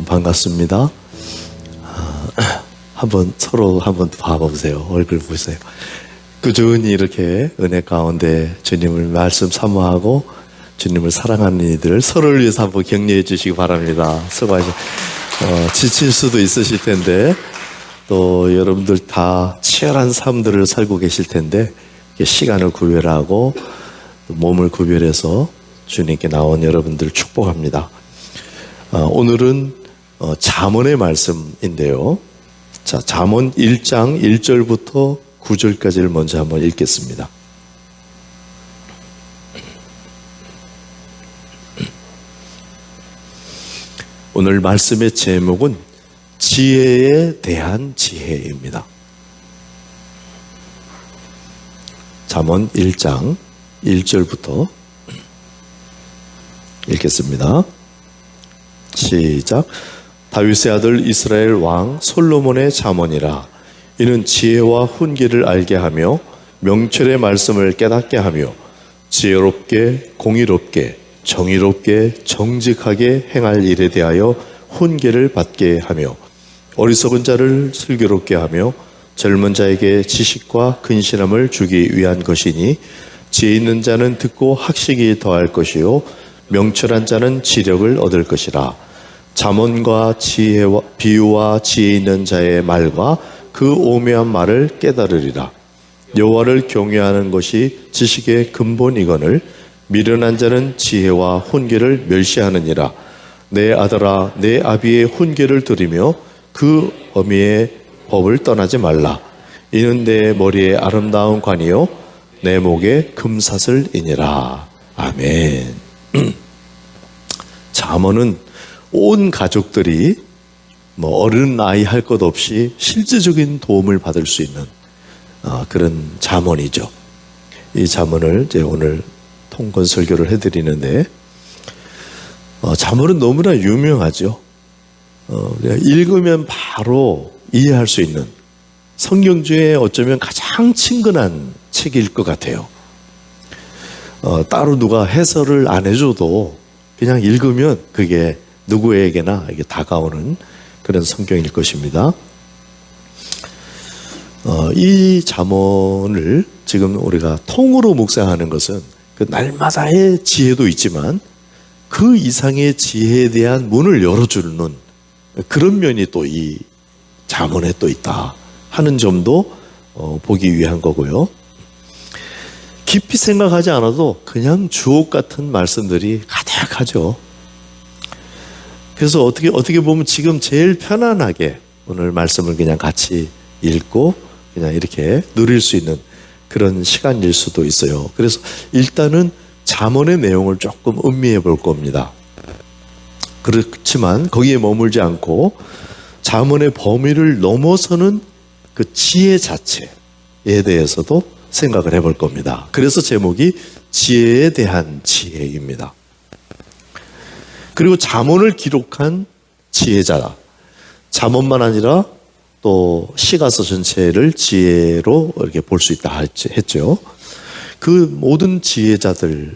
반갑습니다. 서로 한번 봐보세요. 얼굴 보세요. 꾸준히 이렇게 은혜 가운데 주님을 말씀 사모하고 주님을 사랑하는 이들 서로를 위해서 한번 격려해 주시기 바랍니다. 지칠 수도 있으실 텐데 또 여러분들 다 치열한 삶들을 살고 계실 텐데 시간을 구별하고 몸을 구별해서 주님께 나온 여러분들 축복합니다. 오늘은 잠언의 말씀인데요. 자, 잠언 1장 1절부터 9절까지를 먼저 한번 읽겠습니다. 오늘 말씀의 제목은 지혜에 대한 지혜입니다. 잠언 1장 1절부터 읽겠습니다. 시작. 다윗의 아들 이스라엘 왕 솔로몬의 잠언이라. 이는 지혜와 훈계를 알게 하며 명철의 말씀을 깨닫게 하며 지혜롭게 공의롭게 정의롭게 정직하게 행할 일에 대하여 훈계를 받게 하며 어리석은 자를 슬기롭게 하며 젊은 자에게 지식과 근신함을 주기 위한 것이니 지혜 있는 자는 듣고 학식이 더할 것이요 명철한 자는 지력을 얻을 것이라. 잠언과 지혜와 비유와 지혜 있는 자의 말과 그 오묘한 말을 깨달으리라. 여호와를 경외하는 것이 지식의 근본이거늘 미련한 자는 지혜와 훈계를 멸시하느니라. 내 아들아 내 아비의 훈계를 들으며 그 어미의 법을 떠나지 말라. 이는 내 머리에 아름다운 관이요 내 목에 금사슬이니라. 아멘. 잠언은 온 가족들이 어른 아이 할 것 없이 실질적인 도움을 받을 수 있는 그런 잠언이죠. 이 잠언을 이제 오늘 통건 설교를 해드리는데 잠언은 너무나 유명하죠. 읽으면 바로 이해할 수 있는 성경 중에 어쩌면 가장 친근한 책일 것 같아요. 따로 누가 해설을 안 해줘도 그냥 읽으면 그게 누구에게나 이게 다가오는 그런 성경일 것입니다. 이 잠언을 지금 우리가 통으로 묵상하는 것은 그 날마다의 지혜도 있지만 그 이상의 지혜에 대한 문을 열어주는 그런 면이 또 이 잠언에 또 있다 하는 점도 보기 위한 거고요. 깊이 생각하지 않아도 그냥 주옥 같은 말씀들이 가득하죠. 그래서 어떻게 보면 지금 제일 편안하게 오늘 말씀을 그냥 같이 읽고 그냥 이렇게 누릴 수 있는 그런 시간일 수도 있어요. 그래서 일단은 잠언의 내용을 조금 음미해 볼 겁니다. 그렇지만 거기에 머물지 않고 잠언의 범위를 넘어서는 그 지혜 자체에 대해서도 생각을 해볼 겁니다. 그래서 제목이 지혜에 대한 지혜입니다. 그리고 잠언을 기록한 지혜자, 잠언만 아니라 또 시가서 전체를 지혜로 이렇게 볼 수 있다 했죠. 그 모든 지혜자들의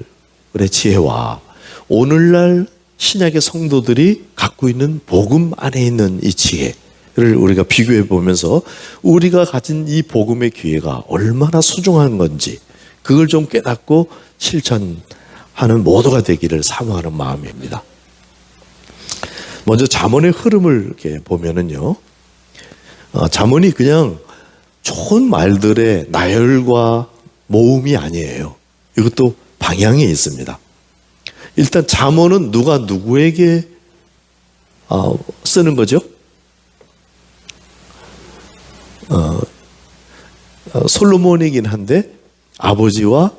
지혜와 오늘날 신약의 성도들이 갖고 있는 복음 안에 있는 이 지혜를 우리가 비교해 보면서 우리가 가진 이 복음의 기회가 얼마나 소중한 건지 그걸 좀 깨닫고 실천하는 모두가 되기를 사모하는 마음입니다. 먼저 잠언의 흐름을 이렇게 보면은요, 잠언이 그냥 좋은 말들의 나열과 모음이 아니에요. 이것도 방향이 있습니다. 일단 잠언은 누가 누구에게 쓰는 거죠? 솔로몬이긴 한데 아버지가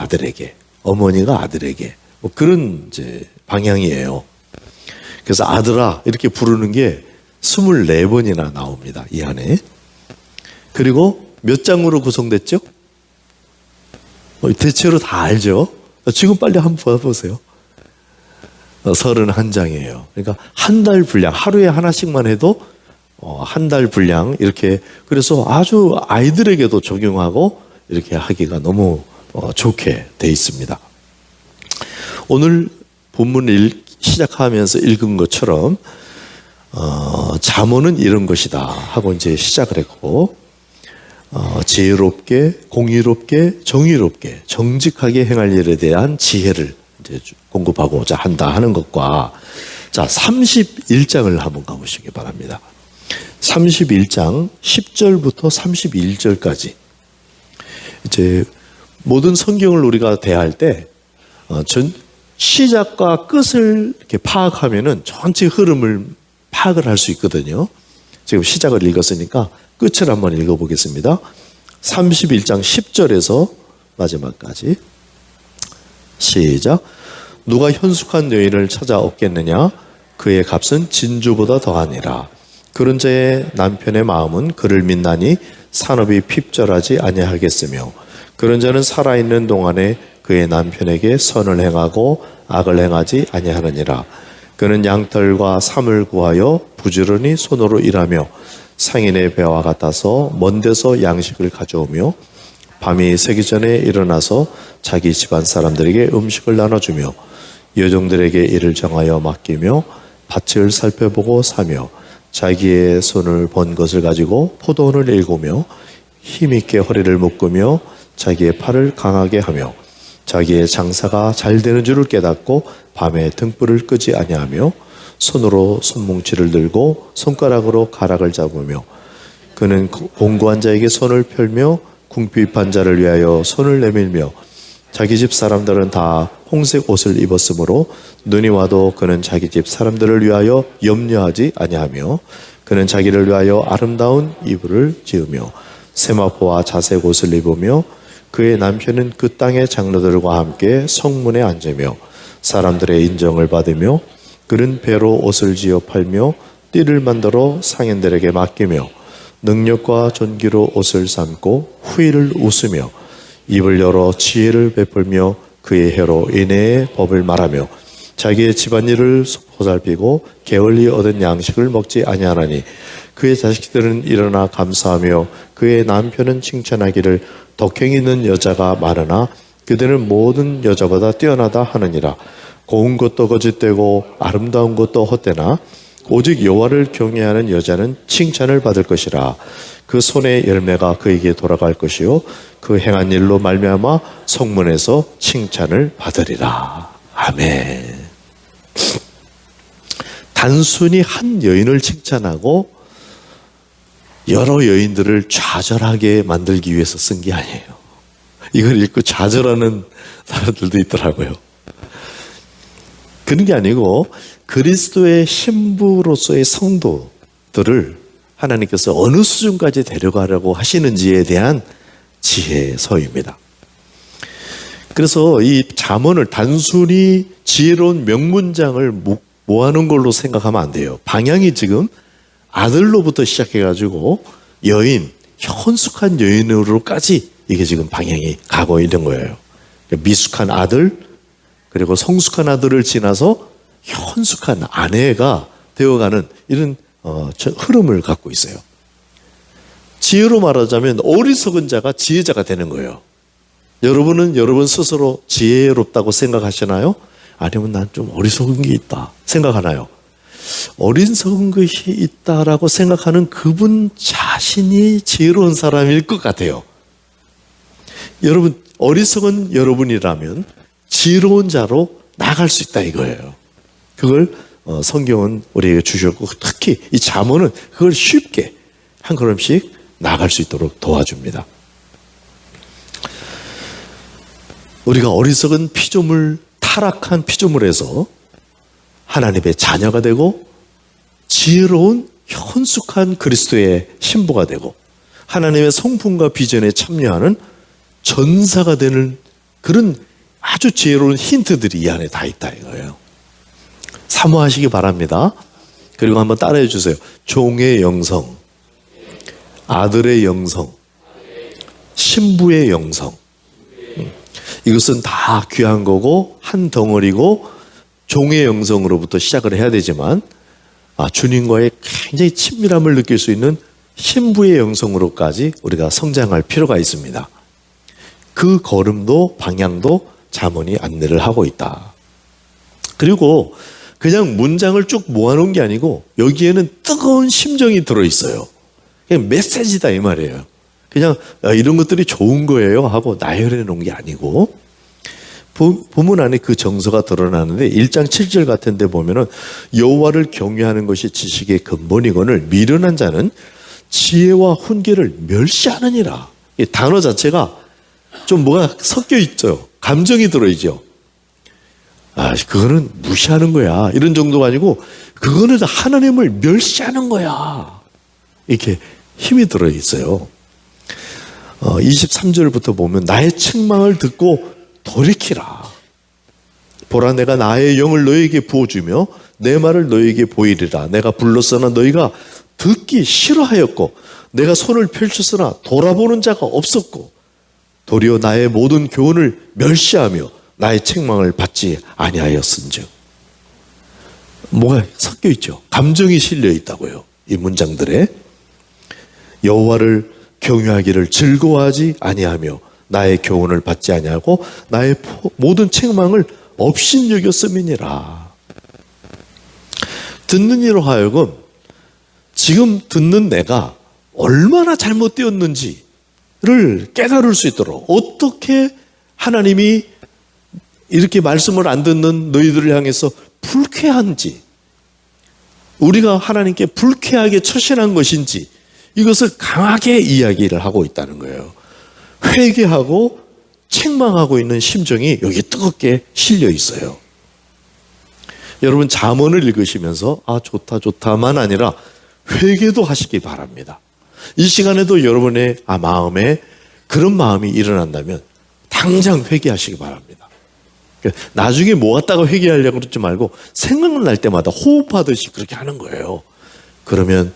아들에게, 어머니가 아들에게 그런 이제 방향이에요. 그래서 아들아 이렇게 부르는 게 24번이나 나옵니다. 이 안에. 그리고 몇 장으로 구성됐죠? 대체로 다 알죠? 지금 빨리 한번 봐보세요. 31장이에요. 그러니까 한 달 분량, 하루에 하나씩만 해도 한 달 분량 이렇게, 그래서 아주 아이들에게도 적용하고 이렇게 하기가 너무 좋게 돼 있습니다. 오늘 본문을 시작하면서 읽은 것처럼 잠언은 이런 것이다 하고 이제 시작을 했고, 지혜롭게, 공의롭게, 정의롭게, 정직하게 행할 일에 대한 지혜를 이제 공급하고자 한다 하는 것과, 자, 31장을 한번 가보시기 바랍니다. 31장 10절부터 31절까지. 이제 모든 성경을 우리가 대할 때, 시작과 끝을 이렇게 파악하면은 전체 흐름을 파악을 할 수 있거든요. 지금 시작을 읽었으니까 끝을 한번 읽어보겠습니다. 31장 10절에서 마지막까지. 시작. 누가 현숙한 여인을 찾아 얻겠느냐? 그의 값은 진주보다 더하니라. 그런 자의 남편의 마음은 그를 믿나니 산업이 핍절하지 아니하겠으며, 그런 자는 살아있는 동안에 그의 남편에게 선을 행하고 악을 행하지 아니하느니라. 그는 양털과 삼을 구하여 부지런히 손으로 일하며 상인의 배와 같아서 먼 데서 양식을 가져오며 밤이 새기 전에 일어나서 자기 집안 사람들에게 음식을 나눠주며 여종들에게 일을 정하여 맡기며 밭을 살펴보고 사며 자기의 손을 번 것을 가지고 포도원을 일구며 힘있게 허리를 묶으며 자기의 팔을 강하게 하며 자기의 장사가 잘 되는 줄을 깨닫고 밤에 등불을 끄지 아니하며 손으로 손뭉치를 들고 손가락으로 가락을 잡으며, 그는 공고한 자에게 손을 펼며 궁핍한 자를 위하여 손을 내밀며, 자기 집 사람들은 다 홍색 옷을 입었으므로 눈이 와도 그는 자기 집 사람들을 위하여 염려하지 아니하며, 그는 자기를 위하여 아름다운 이불을 지으며 세마포와 자색 옷을 입으며, 그의 남편은 그 땅의 장로들과 함께 성문에 앉으며 사람들의 인정을 받으며, 그는 배로 옷을 지어 팔며 띠를 만들어 상인들에게 맡기며 능력과 존귀로 옷을 삼고 후일을 웃으며 입을 열어 지혜를 베풀며 그의 혀로 인애의 법을 말하며 자기의 집안일을 보살피고 게을리 얻은 양식을 먹지 아니하나니, 그의 자식들은 일어나 감사하며 그의 남편은 칭찬하기를 덕행이 있는 여자가 많으나 그들은 모든 여자보다 뛰어나다 하느니라. 고운 것도 거짓되고 아름다운 것도 헛되나 오직 여호와를 경외하는 여자는 칭찬을 받을 것이라. 그 손의 열매가 그에게 돌아갈 것이요 그 행한 일로 말미암아 성문에서 칭찬을 받으리라. 아멘. 단순히 한 여인을 칭찬하고 여러 여인들을 좌절하게 만들기 위해서 쓴 게 아니에요. 이걸 읽고 좌절하는 사람들도 있더라고요. 그런 게 아니고 그리스도의 신부로서의 성도들을 하나님께서 어느 수준까지 데려가려고 하시는지에 대한 지혜서입니다. 그래서 이 잠언을 단순히 지혜로운 명문장을 모아놓은 걸로 생각하면 안 돼요. 방향이 지금 아들로부터 시작해가지고 여인, 현숙한 여인으로까지 이게 지금 방향이 가고 있는 거예요. 미숙한 아들, 그리고 성숙한 아들을 지나서 현숙한 아내가 되어가는 이런 흐름을 갖고 있어요. 지혜로 말하자면 어리석은 자가 지혜자가 되는 거예요. 여러분은 여러분 스스로 지혜롭다고 생각하시나요? 아니면 난 좀 어리석은 게 있다 생각하나요? 어리석은 것이 있다라고 생각하는 그분 자신이 지혜로운 사람일 것 같아요. 여러분, 어리석은 여러분이라면 지혜로운 자로 나갈 수 있다 이거예요. 그걸 성경은 우리에게 주셨고, 특히 이 잠언은 그걸 쉽게 한 걸음씩 나갈 수 있도록 도와줍니다. 우리가 어리석은 피조물, 타락한 피조물에서 하나님의 자녀가 되고 지혜로운 현숙한 그리스도의 신부가 되고 하나님의 성품과 비전에 참여하는 전사가 되는 그런 아주 지혜로운 힌트들이 이 안에 다 있다 이거예요. 사모하시기 바랍니다. 그리고 한번 따라해 주세요. 종의 영성, 아들의 영성, 신부의 영성. 이것은 다 귀한 거고 한 덩어리고 종의 영성으로부터 시작을 해야 되지만 주님과의 굉장히 친밀함을 느낄 수 있는 신부의 영성으로까지 우리가 성장할 필요가 있습니다. 그 걸음도 방향도 잠언이 안내를 하고 있다. 그리고 그냥 문장을 쭉 모아놓은 게 아니고 여기에는 뜨거운 심정이 들어있어요. 그냥 메시지다 이 말이에요. 그냥 이런 것들이 좋은 거예요 하고 나열해 놓은 게 아니고 본문 안에 그 정서가 드러나는데 1장 7절 같은 데 보면은 여호와를 경외하는 것이 지식의 근본이거늘 미련한 자는 지혜와 훈계를 멸시하느니라. 이 단어 자체가 좀 뭐가 섞여 있죠. 감정이 들어있죠. 그거는 무시하는 거야. 이런 정도가 아니고 그거는 하나님을 멸시하는 거야. 이렇게 힘이 들어있어요. 23절부터 보면 나의 책망을 듣고 돌이키라. 보라 내가 나의 영을 너에게 부어주며 내 말을 너에게 보이리라. 내가 불렀으나 너희가 듣기 싫어하였고 내가 손을 펼쳤으나 돌아보는 자가 없었고 도리어 나의 모든 교훈을 멸시하며 나의 책망을 받지 아니하였은즉. 뭐가 섞여 있죠. 감정이 실려 있다고요. 이 문장들에. 여호와를 경외하기를 즐거워하지 아니하며 나의 교훈을 받지 아니하고 나의 모든 책망을 업신여겼음이니라. 듣는 이로 하여금 지금 듣는 내가 얼마나 잘못되었는지를 깨달을 수 있도록 어떻게 하나님이 이렇게 말씀을 안 듣는 너희들을 향해서 불쾌한지, 우리가 하나님께 불쾌하게 처신한 것인지 이것을 강하게 이야기를 하고 있다는 거예요. 회개하고 책망하고 있는 심정이 여기 뜨겁게 실려 있어요. 여러분 잠언을 읽으시면서 좋다 좋다만 아니라 회개도 하시기 바랍니다. 이 시간에도 여러분의 마음에 그런 마음이 일어난다면 당장 회개하시기 바랍니다. 나중에 모았다가 회개하려고 그러지 말고 생각날 때마다 호흡하듯이 그렇게 하는 거예요. 그러면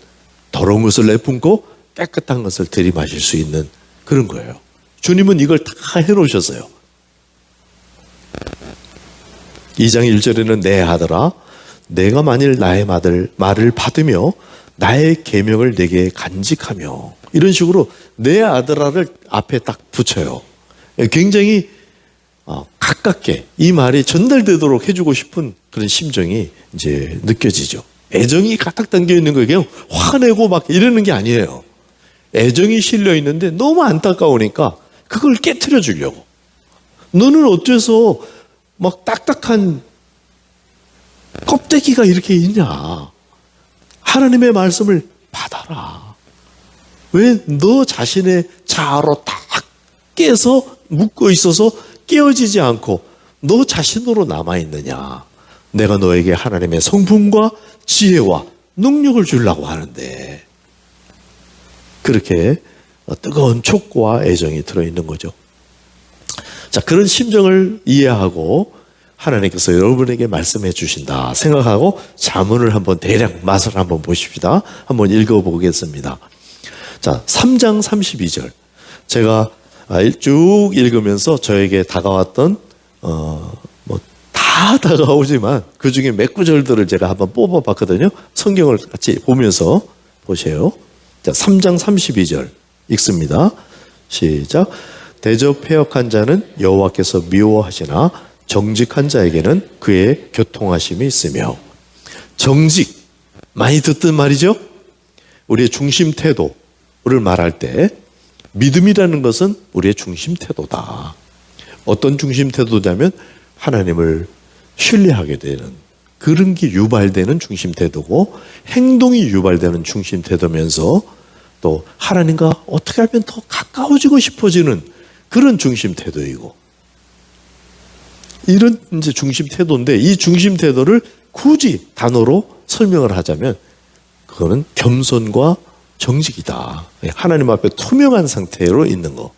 더러운 것을 내뿜고 깨끗한 것을 들이마실 수 있는 그런 거예요. 주님은 이걸 다 해놓으셨어요. 2장 1절에는 내 아들아 내가 만일 나의 말을 받으며 나의 계명을 내게 간직하며, 이런 식으로 내 아들아를 앞에 딱 붙여요. 굉장히 가깝게 이 말이 전달되도록 해주고 싶은 그런 심정이 이제 느껴지죠. 애정이 가득 담겨 있는 거예요. 그냥 화내고 막 이러는 게 아니에요. 애정이 실려 있는데 너무 안타까우니까 그걸 깨트려 주려고. 너는 어째서 막 딱딱한 껍데기가 이렇게 있냐. 하나님의 말씀을 받아라. 왜 너 자신의 자아로 딱 깨서 묶어 있어서 깨어지지 않고 너 자신으로 남아있느냐. 내가 너에게 하나님의 성품과 지혜와 능력을 주려고 하는데. 그렇게 뜨거운 촉구와 애정이 들어있는 거죠. 자, 그런 심정을 이해하고 하나님께서 여러분에게 말씀해 주신다 생각하고 잠언을 한번 대략 맛을 한번 보십시다. 한번 읽어보겠습니다. 자, 3장 32절. 제가 쭉 읽으면서 저에게 다가왔던 다 다가오지만 그 중에 몇 구절들을 제가 한번 뽑아봤거든요. 성경을 같이 보면서 보세요. 자, 3장 32절 읽습니다. 시작. 대저 패역한 자는 여호와께서 미워하시나 정직한 자에게는 그의 교통하심이 있으며. 정직, 많이 듣던 말이죠. 우리의 중심 태도를 말할 때 믿음이라는 것은 우리의 중심 태도다. 어떤 중심 태도냐면 하나님을 신뢰하게 되는 그런 게 유발되는 중심 태도고, 행동이 유발되는 중심 태도면서 또 하나님과 어떻게 하면 더 가까워지고 싶어지는 그런 중심 태도이고, 이런 이제 중심 태도인데, 이 중심 태도를 굳이 단어로 설명을 하자면 그거는 겸손과 정직이다. 하나님 앞에 투명한 상태로 있는 거.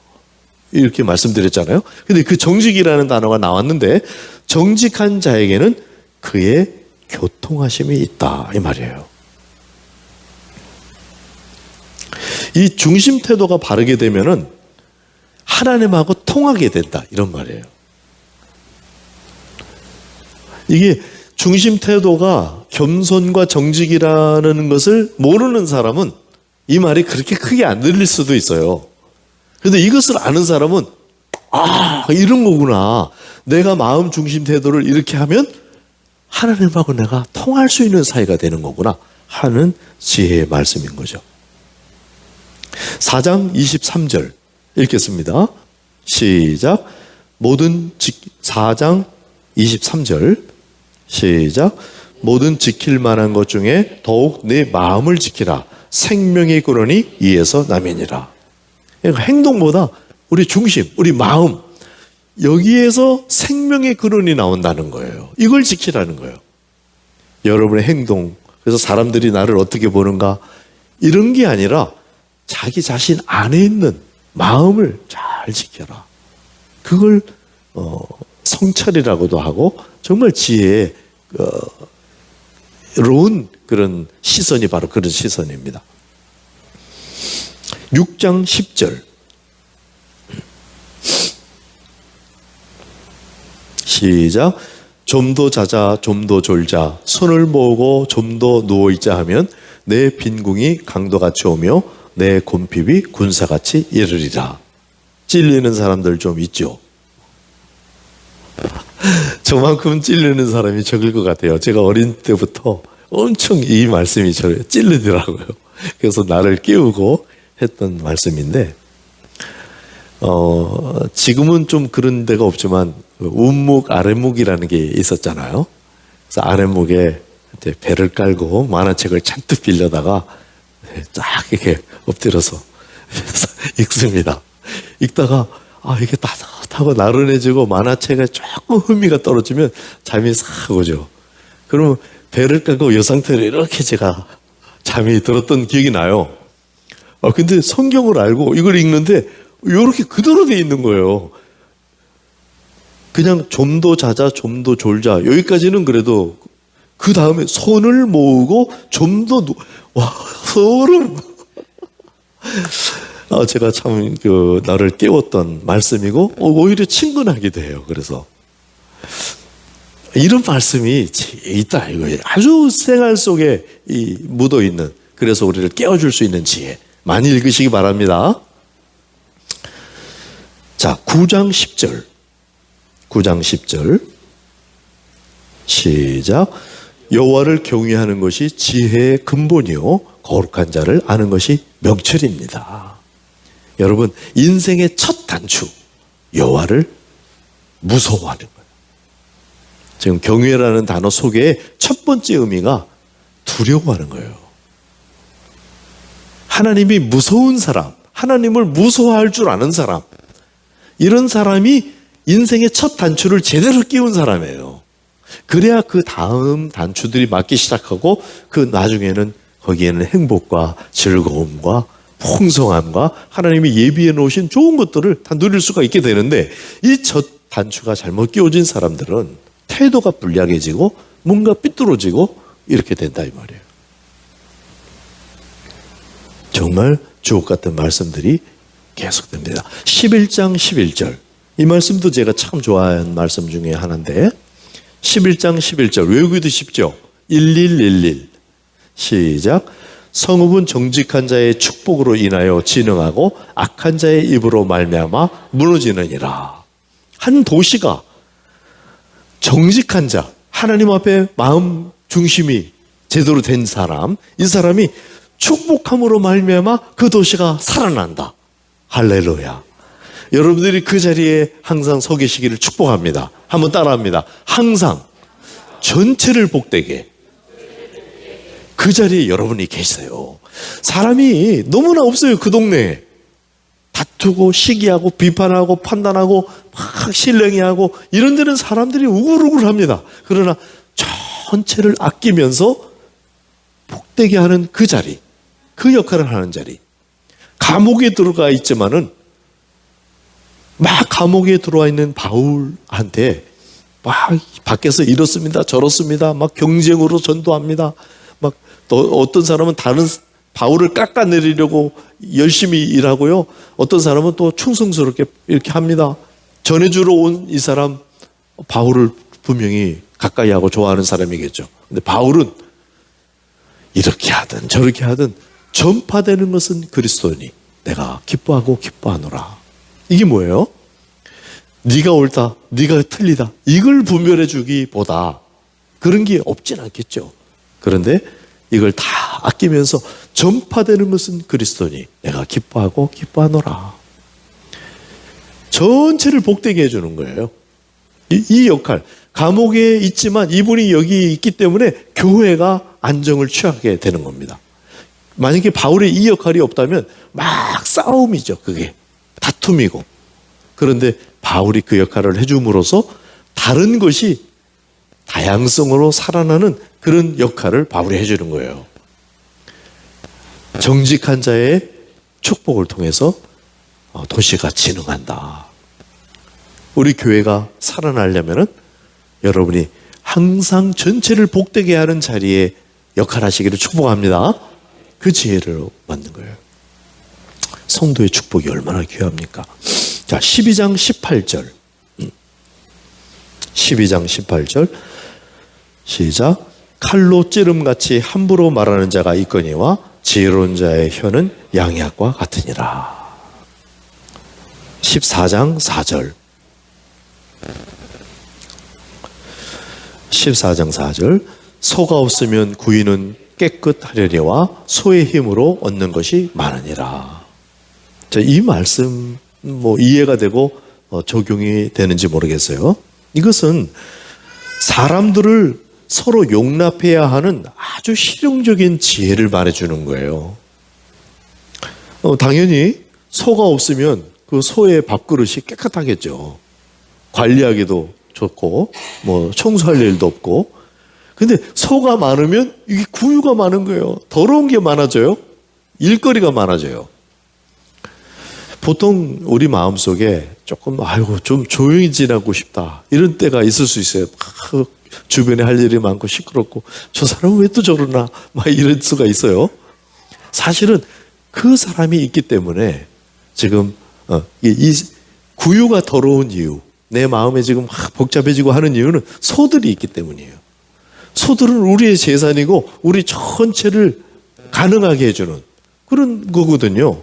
이렇게 말씀드렸잖아요. 근데 그 정직이라는 단어가 나왔는데, 정직한 자에게는 그의 교통하심이 있다. 이 말이에요. 이 중심 태도가 바르게 되면은 하나님하고 통하게 된다. 이런 말이에요. 이게 중심 태도가 겸손과 정직이라는 것을 모르는 사람은 이 말이 그렇게 크게 안 들릴 수도 있어요. 그런데 이것을 아는 사람은 이런 거구나. 내가 마음 중심 태도를 이렇게 하면 하나님하고 내가 통할 수 있는 사이가 되는 거구나 하는 지혜의 말씀인 거죠. 4장 23절 읽겠습니다. 시작. 4장 23절 시작. 모든 지킬 만한 것 중에 더욱 내 마음을 지키라. 생명의 근원이 이에서 남이니라. 그러니까 행동보다 우리 중심, 우리 마음, 여기에서 생명의 근원이 나온다는 거예요. 이걸 지키라는 거예요. 여러분의 행동, 그래서 사람들이 나를 어떻게 보는가 이런 게 아니라 자기 자신 안에 있는 마음을 잘 지켜라. 그걸 성찰이라고도 하고 정말 지혜로운 그런 시선이 바로 그런 시선입니다. 6장 10절 시작. 좀 더 자자 좀 더 졸자 손을 모으고 좀 더 누워있자 하면 내 빈궁이 강도같이 오며 내 곰핍이 군사같이 이르리라. 찔리는 사람들 좀 있죠. 저만큼 찔리는 사람이 적을 것 같아요. 제가 어린 때부터 엄청 이 말씀이 저를 찔리더라고요. 그래서 나를 깨우고 했던 말씀인데 지금은 좀 그런 데가 없지만 운묵 아랫묵이라는 게 있었잖아요. 그래서 아랫묵에 이제 배를 깔고 만화책을 잔뜩 빌려다가 쫙 이렇게 엎드려서 읽습니다. 읽다가 이게 따뜻하고 나른해지고 만화책에 조금 흥미가 떨어지면 잠이 싹 오죠. 그러면 배를 깔고 이 상태로 이렇게 제가 잠이 들었던 기억이 나요. 근데 성경을 알고 이걸 읽는데 이렇게 그대로 돼 있는 거예요. 그냥 좀 더 자자 좀 더 졸자 여기까지는 그래도 그 다음에 손을 모으고 좀 더 와 소름. 제가 참 나를 깨웠던 말씀이고 오히려 친근하게 돼요. 그래서 이런 말씀이 있다 이거예요. 아주 생활 속에 묻어 있는, 그래서 우리를 깨워줄 수 있는 지혜 많이 읽으시기 바랍니다. 자, 9장 10절 시작. 여호와를 경외하는 것이 지혜의 근본이요 거룩한 자를 아는 것이 명철입니다. 여러분, 인생의 첫 단추, 여호와를 무서워하는 거예요. 지금 경외라는 단어 속에 첫 번째 의미가 두려워하는 거예요. 하나님이 무서운 사람, 하나님을 무서워할 줄 아는 사람, 이런 사람이 인생의 첫 단추를 제대로 끼운 사람이에요. 그래야 그 다음 단추들이 맞기 시작하고 그 나중에는 거기에는 행복과 즐거움과 풍성함과 하나님이 예비해 놓으신 좋은 것들을 다 누릴 수가 있게 되는데, 이 첫 단추가 잘못 끼워진 사람들은 태도가 불량해지고 뭔가 삐뚤어지고 이렇게 된다 이 말이에요. 정말 주옥 같은 말씀들이 계속됩니다. 11장 11절 이 말씀도 제가 참 좋아하는 말씀 중에 하나인데 11장 11절 외우기도 쉽죠. 1111 시작. 성읍은 정직한 자의 축복으로 인하여 진흥하고 악한 자의 입으로 말미암아 무너지느니라. 한 도시가 정직한 자, 하나님 앞에 마음 중심이 제대로 된 사람, 이 사람이 축복함으로 말미암아 그 도시가 살아난다. 할렐루야. 여러분들이 그 자리에 항상 서 계시기를 축복합니다. 한번 따라합니다. 항상 전체를 복되게 그 자리에 여러분이 계세요. 사람이 너무나 없어요. 그 동네에 다투고 시기하고 비판하고 판단하고 막 신령해하고 이런 데는 사람들이 우글우글합니다. 그러나 전체를 아끼면서 복되게 하는 그 자리, 그 역할을 하는 자리. 감옥에 들어가 있지만은 막 감옥에 들어와 있는 바울한테 막 밖에서 이렇습니다 저렇습니다 막 경쟁으로 전도합니다. 막 또 어떤 사람은 다른 바울을 깎아내리려고 열심히 일하고요, 어떤 사람은 또 충성스럽게 이렇게 합니다. 전해주러 온 이 사람 바울을 분명히 가까이 하고 좋아하는 사람이겠죠. 근데 바울은 이렇게 하든 저렇게 하든 전파되는 것은 그리스도니 내가 기뻐하고 기뻐하노라. 이게 뭐예요? 네가 옳다, 네가 틀리다, 이걸 분별해 주기보다 그런 게 없진 않겠죠. 그런데 이걸 다 아끼면서 전파되는 것은 그리스도니 내가 기뻐하고 기뻐하노라. 전체를 복되게 해주는 거예요. 이 역할, 감옥에 있지만 이분이 여기 있기 때문에 교회가 안정을 취하게 되는 겁니다. 만약에 바울의 이 역할이 없다면 막 싸움이죠. 그게 다툼이고. 그런데 바울이 그 역할을 해줌으로써 다른 것이 다양성으로 살아나는 그런 역할을 바울이 해주는 거예요. 정직한 자의 축복을 통해서 도시가 진흥한다. 우리 교회가 살아나려면은 여러분이 항상 전체를 복되게 하는 자리에 역할하시기를 축복합니다. 그 지혜를 받는 거예요. 성도의 축복이 얼마나 귀합니까? 자, 12장 18절. 12장 18절. 시작. 칼로 찌름같이 함부로 말하는 자가 있거니와 지혜로운 자의 혀는 양약과 같으니라. 14장 4절. 14장 4절. 소가 없으면 구이는 깨끗하려니와 소의 힘으로 얻는 것이 많으니라. 자, 이 말씀 이해가 되고 적용이 되는지 모르겠어요. 이것은 사람들을 서로 용납해야 하는 아주 실용적인 지혜를 말해주는 거예요. 당연히 소가 없으면 그 소의 밥그릇이 깨끗하겠죠. 관리하기도 좋고 청소할 일도 없고. 근데 소가 많으면 이게 구유가 많은 거예요. 더러운 게 많아져요. 일거리가 많아져요. 보통 우리 마음속에 조금 좀 조용히 지내고 싶다 이런 때가 있을 수 있어요. 주변에 할 일이 많고 시끄럽고 저 사람은 왜 또 저러나 막 이럴 수가 있어요. 사실은 그 사람이 있기 때문에 지금 이 구유가 더러운 이유, 내 마음에 지금 막 복잡해지고 하는 이유는 소들이 있기 때문이에요. 소들은 우리의 재산이고 우리 전체를 가능하게 해주는 그런 거거든요.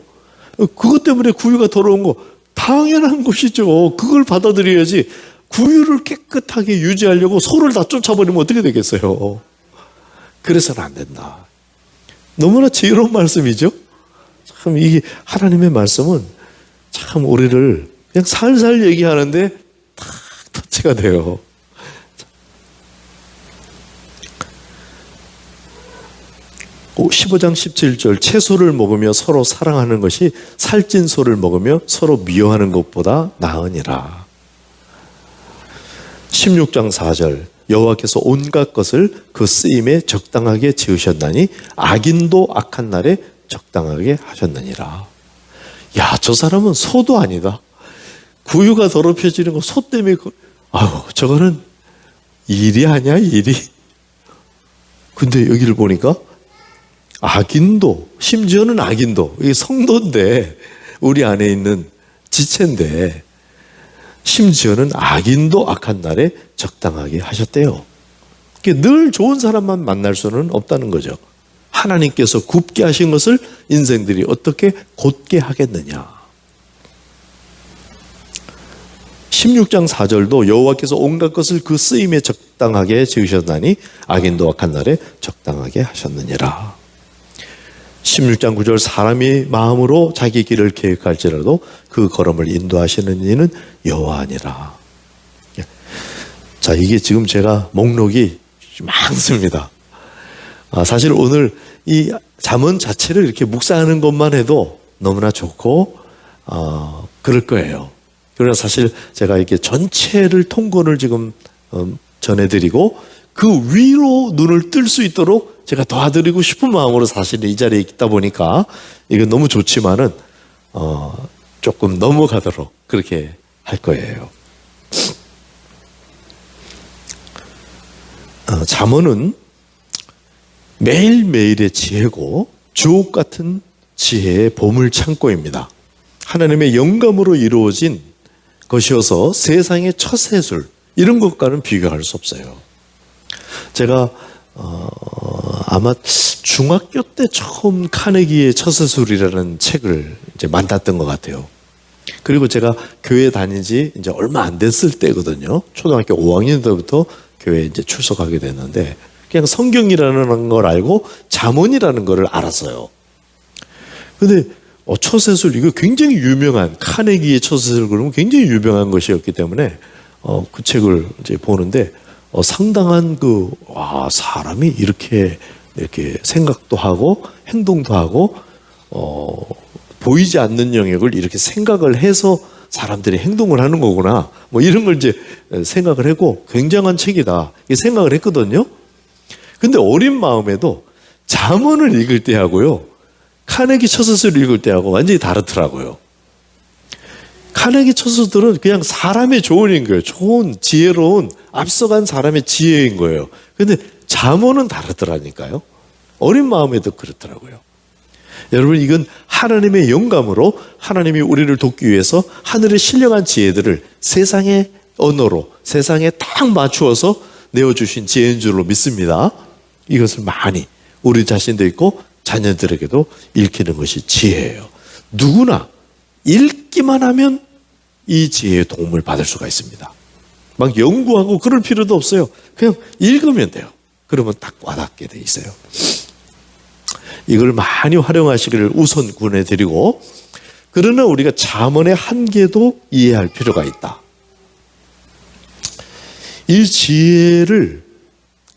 그것 때문에 구유가 더러운 거 당연한 것이죠. 그걸 받아들여야지. 구유를 깨끗하게 유지하려고 소를 다 쫓아버리면 어떻게 되겠어요? 그래서는 안 된다. 너무나 지혜로운 말씀이죠. 참 이게 하나님의 말씀은 참 우리를 그냥 살살 얘기하는데 탁 터치가 돼요. 15장 17절. 채소를 먹으며 서로 사랑하는 것이 살찐 소를 먹으며 서로 미워하는 것보다 나으니라. 16장 4절. 여호와께서 온갖 것을 그 쓰임에 적당하게 지으셨나니 악인도 악한 날에 적당하게 하셨느니라. 야, 저 사람은 소도 아니다. 구유가 더럽혀지는 거 소 때문에 저거는 일이 아니야, 일이. 근데 여기를 보니까 악인도, 심지어는 악인도, 이게 성도인데, 우리 안에 있는 지체인데, 심지어는 악인도 악한 날에 적당하게 하셨대요. 늘 좋은 사람만 만날 수는 없다는 거죠. 하나님께서 굽게 하신 것을 인생들이 어떻게 곧게 하겠느냐. 16장 4절도 여호와께서 온갖 것을 그 쓰임에 적당하게 지으셨나니 악인도 악한 날에 적당하게 하셨느니라. 16장 9절. 사람이 마음으로 자기 길을 계획할지라도 그 걸음을 인도하시는 이는 여호와 아니라. 자, 이게 지금 제가 목록이 많습니다. 사실 오늘 이 잠언 자체를 이렇게 묵상하는 것만 해도 너무나 좋고 그럴 거예요. 그러나 사실 제가 이렇게 전체를 통건을 지금 전해드리고 그 위로 눈을 뜰 수 있도록 제가 도와드리고 싶은 마음으로 사실 이 자리에 있다 보니까 이건 너무 좋지만은 조금 넘어가도록 그렇게 할 거예요. 잠언은 매일매일의 지혜고 주옥 같은 지혜의 보물 창고입니다. 하나님의 영감으로 이루어진 것이어서 세상의 처세술 이런 것과는 비교할 수 없어요. 제가 아마 중학교 때 처음 카네기의 처세술이라는 책을 이제 만났던 것 같아요. 그리고 제가 교회 다닌 지 이제 얼마 안 됐을 때거든요. 초등학교 5학년 때부터 교회에 이제 출석하게 됐는데 그냥 성경이라는 걸 알고 잠언이라는 걸 알았어요. 근데 처세술, 이거 굉장히 유명한, 카네기의 처세술 그러면 굉장히 유명한 것이었기 때문에 그 책을 이제 보는데 상당한 사람이 이렇게 생각도 하고 행동도 하고 보이지 않는 영역을 이렇게 생각을 해서 사람들이 행동을 하는 거구나, 뭐 이런 걸 이제 생각을 했고, 굉장한 책이다 이 생각을 했거든요. 근데 어린 마음에도 잠언을 읽을 때하고요, 카네기 처세술을 읽을 때하고 완전히 다르더라고요. 카네기 처세술은 그냥 사람의 조언인 거예요. 좋은, 지혜로운, 앞서간 사람의 지혜인 거예요. 근데 잠언은 다르더라니까요. 어린 마음에도 그렇더라고요. 여러분, 이건 하나님의 영감으로 하나님이 우리를 돕기 위해서 하늘의 신령한 지혜들을 세상의 언어로, 세상에 딱 맞추어서 내어주신 지혜인 줄로 믿습니다. 이것을 많이 우리 자신도 있고 자녀들에게도 읽히는 것이 지혜예요. 누구나 읽기만 하면 이 지혜의 도움을 받을 수가 있습니다. 막 연구하고 그럴 필요도 없어요. 그냥 읽으면 돼요. 그러면 딱 와닿게 돼 있어요. 이걸 많이 활용하시기를 우선 권해드리고, 그러나 우리가 잠언의 한계도 이해할 필요가 있다. 이 지혜를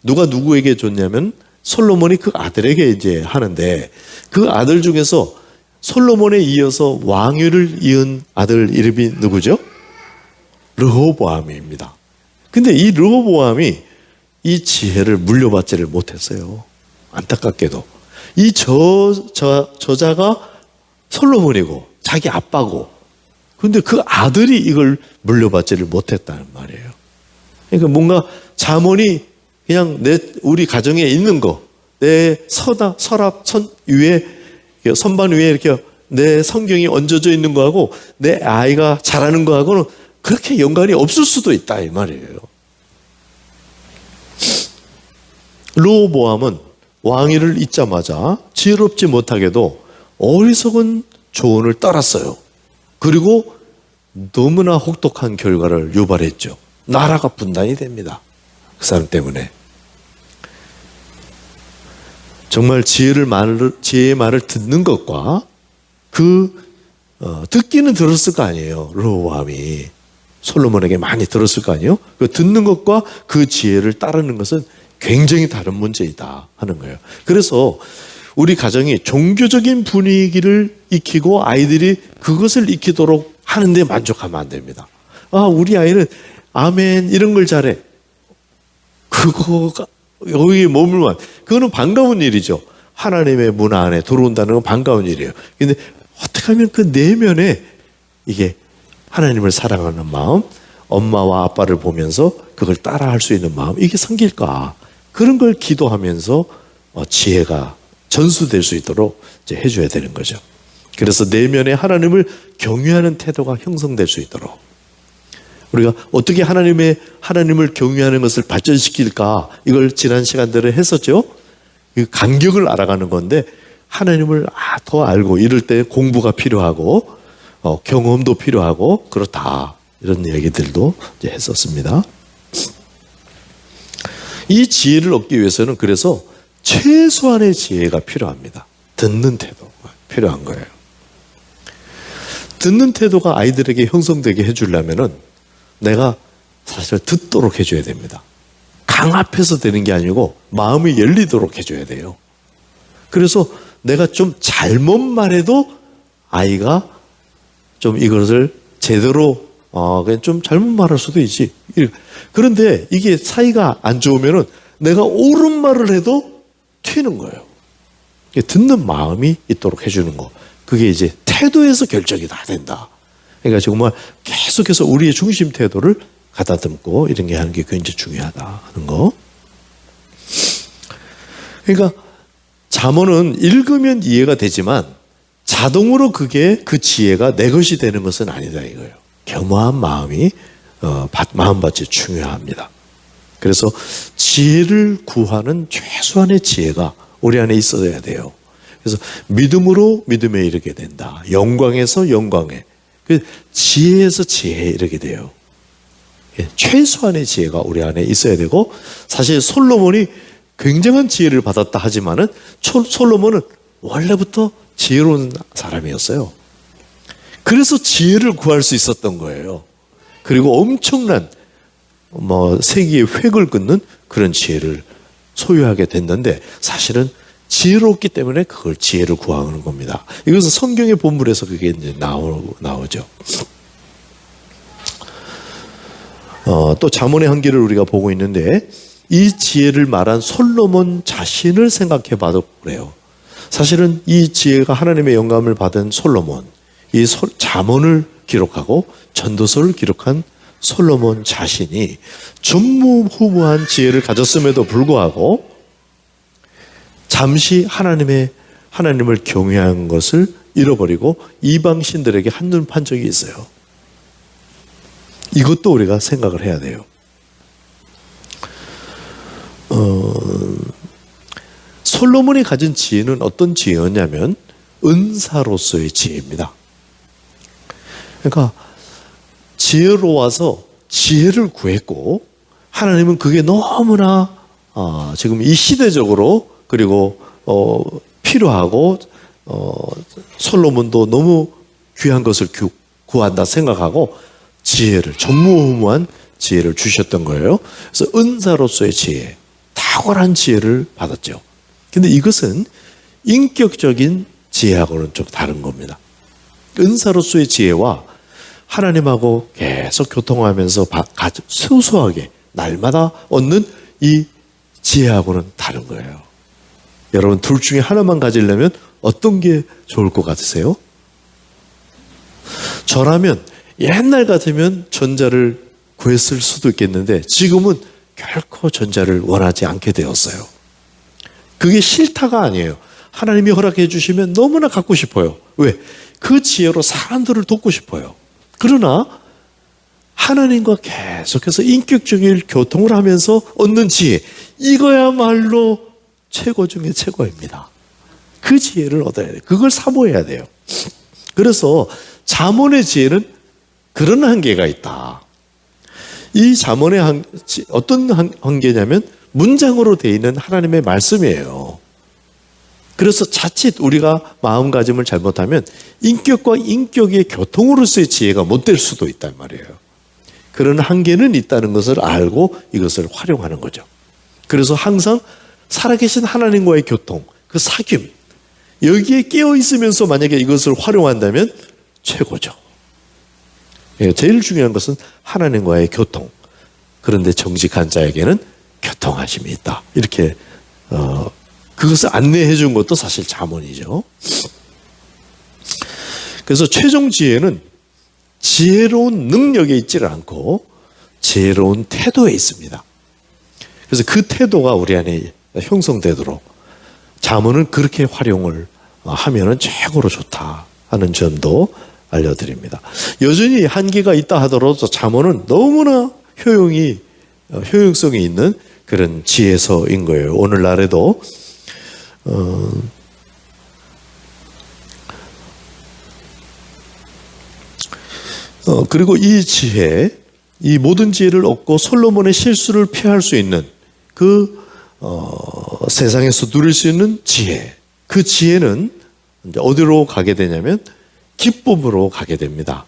누가 누구에게 줬냐면 솔로몬이 그 아들에게 이제 하는데, 그 아들 중에서 솔로몬에 이어서 왕위를 이은 아들 이름이 누구죠? 르호보암입니다. 근데 이 르호보암이 이 지혜를 물려받지를 못했어요. 안타깝게도. 이 저자가 솔로몬이고 자기 아빠고, 근데 그 아들이 이걸 물려받지를 못했다는 말이에요. 그러니까 뭔가 잠언이 그냥 우리 가정에 있는 거, 내 서랍 위에, 선반 위에 이렇게 내 성경이 얹어져 있는 거하고 내 아이가 잘하는 거하고는 그렇게 연관이 없을 수도 있다 이 말이에요. 르호보암은 왕위를 잇자마자 지혜롭지 못하게도 어리석은 조언을 따랐어요. 그리고 너무나 혹독한 결과를 유발했죠. 나라가 분단이 됩니다. 그 사람 때문에. 정말 지혜의 말을 듣는 것과 듣기는 들었을 거 아니에요. 르호보암이 솔로몬에게 많이 들었을 거 아니에요. 그 듣는 것과 그 지혜를 따르는 것은 굉장히 다른 문제이다 하는 거예요. 그래서 우리 가정이 종교적인 분위기를 익히고 아이들이 그것을 익히도록 하는데 만족하면 안 됩니다. 우리 아이는 아멘 이런 걸 잘해. 그거가 여기에 머물만, 그거는 반가운 일이죠. 하나님의 문화 안에 들어온다는 건 반가운 일이에요. 근데 어떻게 하면 그 내면에 이게 하나님을 사랑하는 마음, 엄마와 아빠를 보면서 그걸 따라할 수 있는 마음, 이게 생길까? 그런 걸 기도하면서 지혜가 전수될 수 있도록 이제 해줘야 되는 거죠. 그래서 내면에 하나님을 경외하는 태도가 형성될 수 있도록, 우리가 어떻게 하나님을 경외하는 것을 발전시킬까, 이걸 지난 시간들에 했었죠. 그 간격을 알아가는 건데, 하나님을 더 알고 이럴 때 공부가 필요하고 경험도 필요하고 그렇다, 이런 얘기들도 이제 했었습니다. 이 지혜를 얻기 위해서는 그래서 최소한의 지혜가 필요합니다. 듣는 태도가 필요한 거예요. 듣는 태도가 아이들에게 형성되게 해주려면은 내가 사실 듣도록 해줘야 됩니다. 강압해서 되는 게 아니고 마음이 열리도록 해줘야 돼요. 그래서 내가 좀 잘못 말해도 아이가 좀 이것을 제대로 그냥 좀 잘못 말할 수도 있지. 그런데 이게 사이가 안 좋으면은 내가 옳은 말을 해도 튀는 거예요. 듣는 마음이 있도록 해주는 거. 그게 이제 태도에서 결정이 다 된다. 그러니까 정말 계속해서 우리의 중심 태도를 가다듬고 이런 게 하는 게 굉장히 중요하다 하는 거. 그러니까 잠언은 읽으면 이해가 되지만 자동으로 그게 그 지혜가 내 것이 되는 것은 아니다 이거예요. 겸허한 마음이 마음밭이 중요합니다. 그래서 지혜를 구하는 최소한의 지혜가 우리 안에 있어야 돼요. 그래서 믿음으로 믿음에 이르게 된다. 영광에서 영광에, 그 지혜에서 지혜에 이르게 돼요. 최소한의 지혜가 우리 안에 있어야 되고, 사실 솔로몬이 굉장한 지혜를 받았다 하지만은 솔로몬은 원래부터 지혜로운 사람이었어요. 그래서 지혜를 구할 수 있었던 거예요. 그리고 엄청난 세계의 획을 긋는 그런 지혜를 소유하게 됐는데, 사실은 지혜롭기 때문에 그걸 지혜를 구하는 겁니다. 이것은 성경의 본문에서 그게 이제 나오죠. 또 잠언의 한계를 우리가 보고 있는데, 이 지혜를 말한 솔로몬 자신을 생각해 봐도 그래요. 사실은 이 지혜가 하나님의 영감을 받은 솔로몬, 이 잠언을 기록하고 전도서를 기록한 솔로몬 자신이 전무후무한 지혜를 가졌음에도 불구하고 잠시 하나님을 경외한 것을 잃어버리고 이방 신들에게 한눈 판 적이 있어요. 이것도 우리가 생각을 해야 돼요. 솔로몬이 가진 지혜는 어떤 지혜였냐면 은사로서의 지혜입니다. 그러니까 지혜로워서 지혜를 구했고, 하나님은 그게 너무나 지금 이 시대적으로, 그리고 필요하고 솔로몬도 너무 귀한 것을 구한다 생각하고 지혜를, 전무후무한 지혜를 주셨던 거예요. 그래서 은사로서의 지혜, 탁월한 지혜를 받았죠. 근데 이것은 인격적인 지혜하고는 좀 다른 겁니다. 은사로서의 지혜와 하나님하고 계속 교통하면서 소소하게 날마다 얻는 이 지혜하고는 다른 거예요. 여러분, 둘 중에 하나만 가지려면 어떤 게 좋을 것 같으세요? 저라면 옛날 같으면 전자를 구했을 수도 있겠는데, 지금은 결코 전자를 원하지 않게 되었어요. 그게 싫다가 아니에요. 하나님이 허락해 주시면 너무나 갖고 싶어요. 왜? 그 지혜로 사람들을 돕고 싶어요. 그러나 하나님과 계속해서 인격적인 교통을 하면서 얻는 지혜, 이거야말로 최고 중에 최고입니다. 그 지혜를 얻어야 돼요. 그걸 사모해야 돼요. 그래서 잠언의 지혜는 그런 한계가 있다. 이 잠언의 어떤 한계냐면 문장으로 되어 있는 하나님의 말씀이에요. 그래서 자칫 우리가 마음가짐을 잘못하면 인격과 인격의 교통으로서의 지혜가 못 될 수도 있단 말이에요. 그런 한계는 있다는 것을 알고 이것을 활용하는 거죠. 그래서 항상 살아계신 하나님과의 교통, 그 사귐, 여기에 깨어 있으면서 만약에 이것을 활용한다면 최고죠. 제일 중요한 것은 하나님과의 교통. 그런데 정직한 자에게는 교통하심이 있다. 이렇게 그것을 안내해 준 것도 사실 잠언이죠. 그래서 최종 지혜는 지혜로운 능력에 있지를 않고 지혜로운 태도에 있습니다. 그래서 그 태도가 우리 안에 형성되도록 잠언은 그렇게 활용을 하면은 최고로 좋다 하는 점도 알려드립니다. 여전히 한계가 있다 하더라도 잠언은 너무나 효용성이 있는 그런 지혜서인 거예요. 오늘날에도 그리고 이 지혜, 이 모든 지혜를 얻고 솔로몬의 실수를 피할 수 있는 그 세상에서 누릴 수 있는 지혜, 그 지혜는 이제 어디로 가게 되냐면 기쁨으로 가게 됩니다.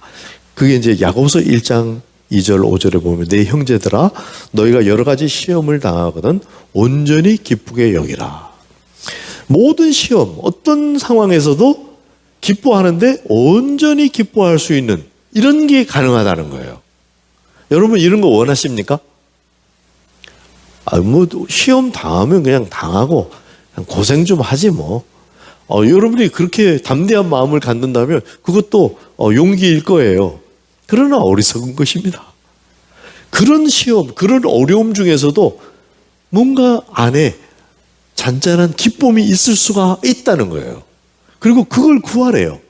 그게 이제 야고보서 1장 2절 5절에 보면 내 형제들아 너희가 여러 가지 시험을 당하거든 온전히 기쁘게 여기라. 모든 시험, 어떤 상황에서도 기뻐하는데 온전히 기뻐할 수 있는 이런 게 가능하다는 거예요. 여러분 이런 거 원하십니까? 시험 당하면 그냥 당하고 그냥 고생 좀 하지 뭐. 여러분이 그렇게 담대한 마음을 갖는다면 그것도 용기일 거예요. 그러나 어리석은 것입니다. 그런 시험, 그런 어려움 중에서도 뭔가 안에 잔잔한 기쁨이 있을 수가 있다는 거예요. 그리고 그걸 구하래요.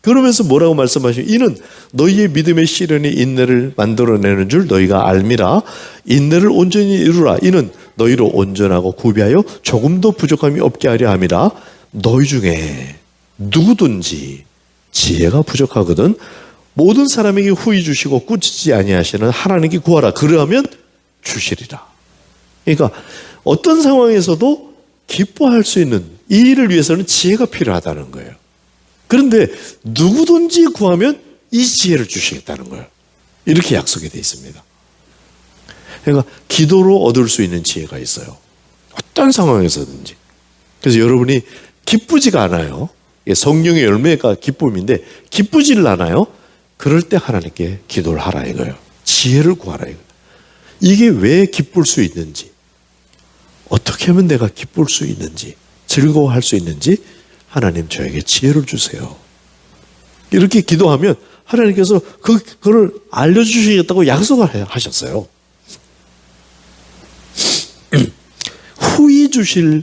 그러면서 뭐라고 말씀하시죠? 이는 너희의 믿음의 시련이 인내를 만들어내는 줄 너희가 알미라. 인내를 온전히 이루라. 이는 너희로 온전하고 구비하여 조금도 부족함이 없게 하려 함이라. 너희 중에 누구든지 지혜가 부족하거든 모든 사람에게 후히 주시고 꾸짖지 아니하시는 하나님께 구하라. 그러하면 주시리라. 그러니까 어떤 상황에서도 기뻐할 수 있는 이 일을 위해서는 지혜가 필요하다는 거예요. 그런데 누구든지 구하면 이 지혜를 주시겠다는 거예요. 이렇게 약속이 되어 있습니다. 그러니까 기도로 얻을 수 있는 지혜가 있어요. 어떤 상황에서든지. 그래서 여러분이 기쁘지가 않아요. 성령의 열매가 기쁨인데 기쁘지를 않아요. 그럴 때 하나님께 기도를 하라 이거예요. 지혜를 구하라 이거예요. 이게 왜 기쁠 수 있는지, 어떻게 하면 내가 기쁠 수 있는지, 즐거워할 수 있는지 하나님 저에게 지혜를 주세요. 이렇게 기도하면 하나님께서 그걸 알려주시겠다고 약속을 하셨어요. 후히 주실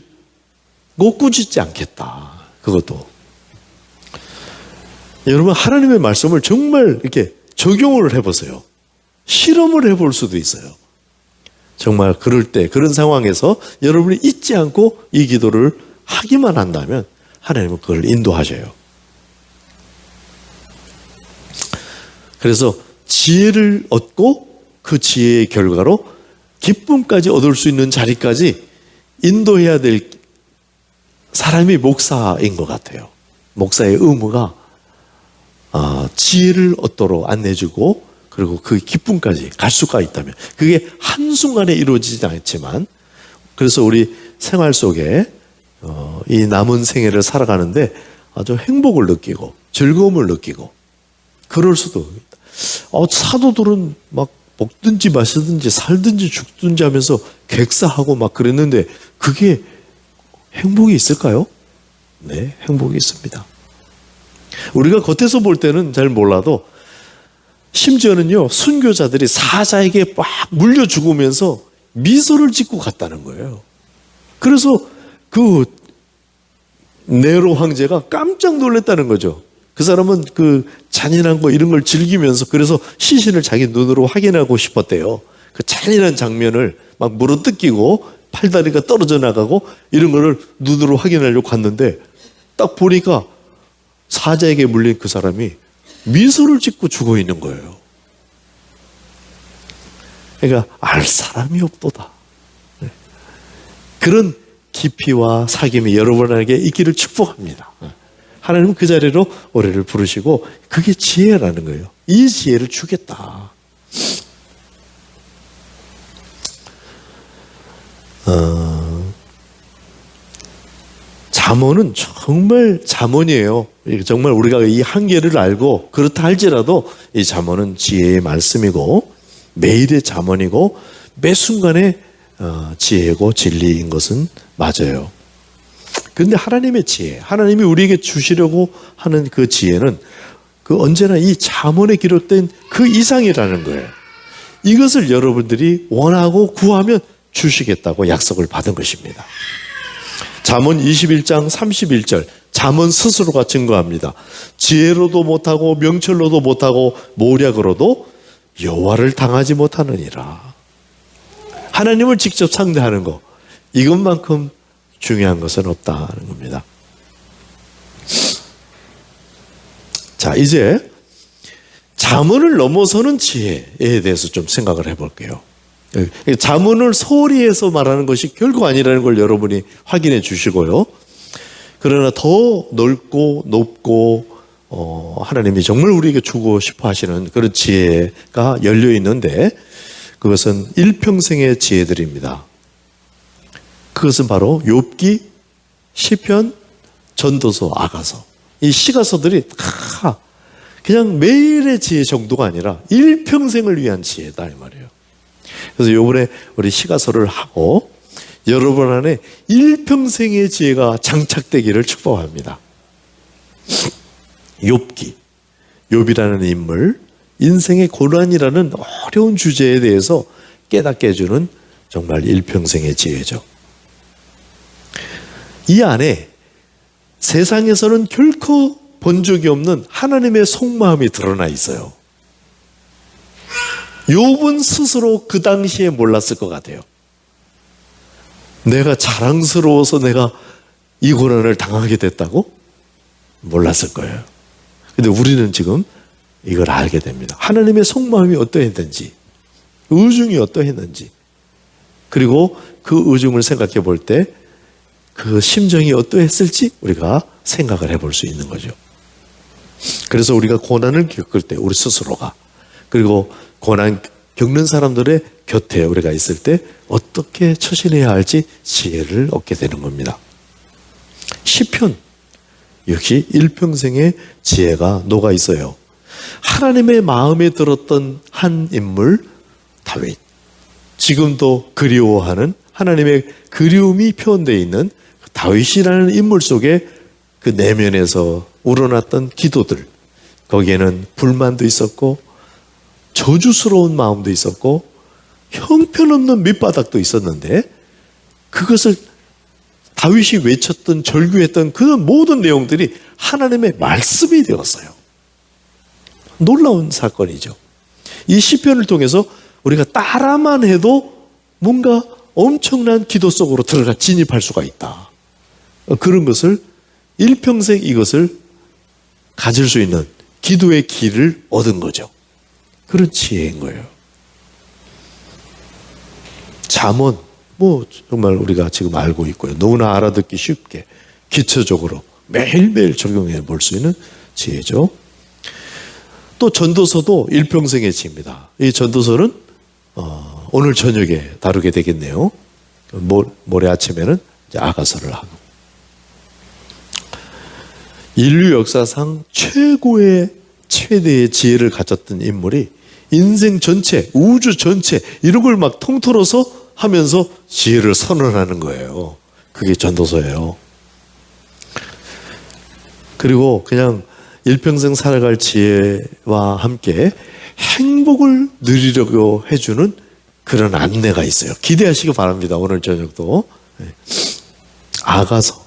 거 꾸짖지 않겠다. 그것도. 여러분 하나님의 말씀을 정말 이렇게 적용을 해보세요. 실험을 해볼 수도 있어요. 정말 그럴 때 그런 상황에서 여러분이 잊지 않고 이 기도를 하기만 한다면 하나님은 그걸 인도하셔요. 그래서 지혜를 얻고 그 지혜의 결과로 기쁨까지 얻을 수 있는 자리까지 인도해야 될 사람이 목사인 것 같아요. 목사의 의무가 지혜를 얻도록 안내해주고 그리고 그 기쁨까지 갈 수가 있다면 그게 한순간에 이루어지지 않지만 그래서 우리 생활 속에 이 남은 생애를 살아가는데 아주 행복을 느끼고 즐거움을 느끼고 그럴 수도 있다. 사도들은 막 먹든지 마시든지 살든지 죽든지 하면서 객사하고 막 그랬는데 그게 행복이 있을까요? 네, 행복이 있습니다. 우리가 겉에서 볼 때는 잘 몰라도 심지어는요 순교자들이 사자에게 막 물려 죽으면서 미소를 짓고 갔다는 거예요. 그래서 그 네로 황제가 깜짝 놀랐다는 거죠. 그 사람은 그 잔인한 거 이런 걸 즐기면서 그래서 시신을 자기 눈으로 확인하고 싶었대요. 그 잔인한 장면을 막 물어뜯기고 팔다리가 떨어져 나가고 이런 거를 눈으로 확인하려고 갔는데 딱 보니까 사자에게 물린 그 사람이 미소를 짓고 죽어 있는 거예요. 그러니까 알 사람이 없도다. 그런 깊이와 사귐이 여러분에게 있기를 축복합니다. 하나님은 그 자리로 우리를 부르시고 그게 지혜라는 거예요. 이 지혜를 주겠다. 잠언은 정말 잠언이에요. 정말 우리가 이 한계를 알고 그렇다 할지라도 이 잠언은 지혜의 말씀이고 매일의 잠언이고 매 순간의 지혜고 진리인 것은 맞아요. 그런데 하나님의 지혜, 하나님이 우리에게 주시려고 하는 그 지혜는 그 언제나 이 잠언에 기록된 그 이상이라는 거예요. 이것을 여러분들이 원하고 구하면 주시겠다고 약속을 받은 것입니다. 잠언 21장 31절 잠언 스스로가 증거합니다. 지혜로도 못하고 명철로도 못하고 모략으로도 여호와를 당하지 못하느니라. 하나님을 직접 상대하는 것 이것만큼 중요한 것은 없다는 겁니다. 자, 이제 잠언을 넘어서는 지혜에 대해서 좀 생각을 해볼게요. 잠언을 소리해서 말하는 것이 결코 아니라는 걸 여러분이 확인해 주시고요. 그러나 더 넓고 높고 하나님이 정말 우리에게 주고 싶어 하시는 그런 지혜가 열려 있는데 그것은 일평생의 지혜들입니다. 그것은 바로 욥기, 시편, 전도서, 아가서. 이 시가서들이 다 그냥 매일의 지혜 정도가 아니라 일평생을 위한 지혜다 이 말이에요. 그래서 이번에 우리 시가서를 하고 여러분 안에 일평생의 지혜가 장착되기를 축복합니다. 욥기, 욥이라는 인물, 인생의 고난이라는 어려운 주제에 대해서 깨닫게 해주는 정말 일평생의 지혜죠. 이 안에 세상에서는 결코 본 적이 없는 하나님의 속마음이 드러나 있어요. 욥은 스스로 그 당시에 몰랐을 것 같아요. 내가 자랑스러워서 내가 이 고난을 당하게 됐다고? 몰랐을 거예요. 근데 우리는 지금 이걸 알게 됩니다. 하나님의 속마음이 어떠했는지, 의중이 어떠했는지, 그리고 그 의중을 생각해 볼 때 그 심정이 어떠했을지 우리가 생각을 해볼 수 있는 거죠. 그래서 우리가 고난을 겪을 때 우리 스스로가, 그리고 고난 겪는 사람들의 곁에 우리가 있을 때 어떻게 처신해야 할지 지혜를 얻게 되는 겁니다. 시편 역시 일평생의 지혜가 녹아 있어요. 하나님의 마음에 들었던 한 인물 다윗, 지금도 그리워하는 하나님의 그리움이 표현되어 있는 다윗이라는 인물 속에 그 내면에서 우러났던 기도들, 거기에는 불만도 있었고 저주스러운 마음도 있었고 형편없는 밑바닥도 있었는데, 그것을 다윗이 외쳤던, 절규했던 그 모든 내용들이 하나님의 말씀이 되었어요. 놀라운 사건이죠. 이 시편을 통해서 우리가 따라만 해도 뭔가 엄청난 기도 속으로 들어가 진입할 수가 있다. 그런 것을 일평생 이것을 가질 수 있는 기도의 길을 얻은 거죠. 그런 지혜인 거예요. 잠언, 정말 우리가 지금 알고 있고요. 너무나 알아듣기 쉽게 기초적으로 매일매일 적용해 볼 수 있는 지혜죠. 또 전도서도 일평생의 지혜입니다. 이 전도서는 오늘 저녁에 다루게 되겠네요. 모레 아침에는 이제 아가서를 하고. 인류 역사상 최대의 지혜를 가졌던 인물이 인생 전체, 우주 전체 이런 걸 막 통틀어서 하면서 지혜를 선언하는 거예요. 그게 전도서예요. 그리고 그냥 일평생 살아갈 지혜와 함께 행복을 누리려고 해주는 그런 안내가 있어요. 기대하시기 바랍니다. 오늘 저녁도. 아가서,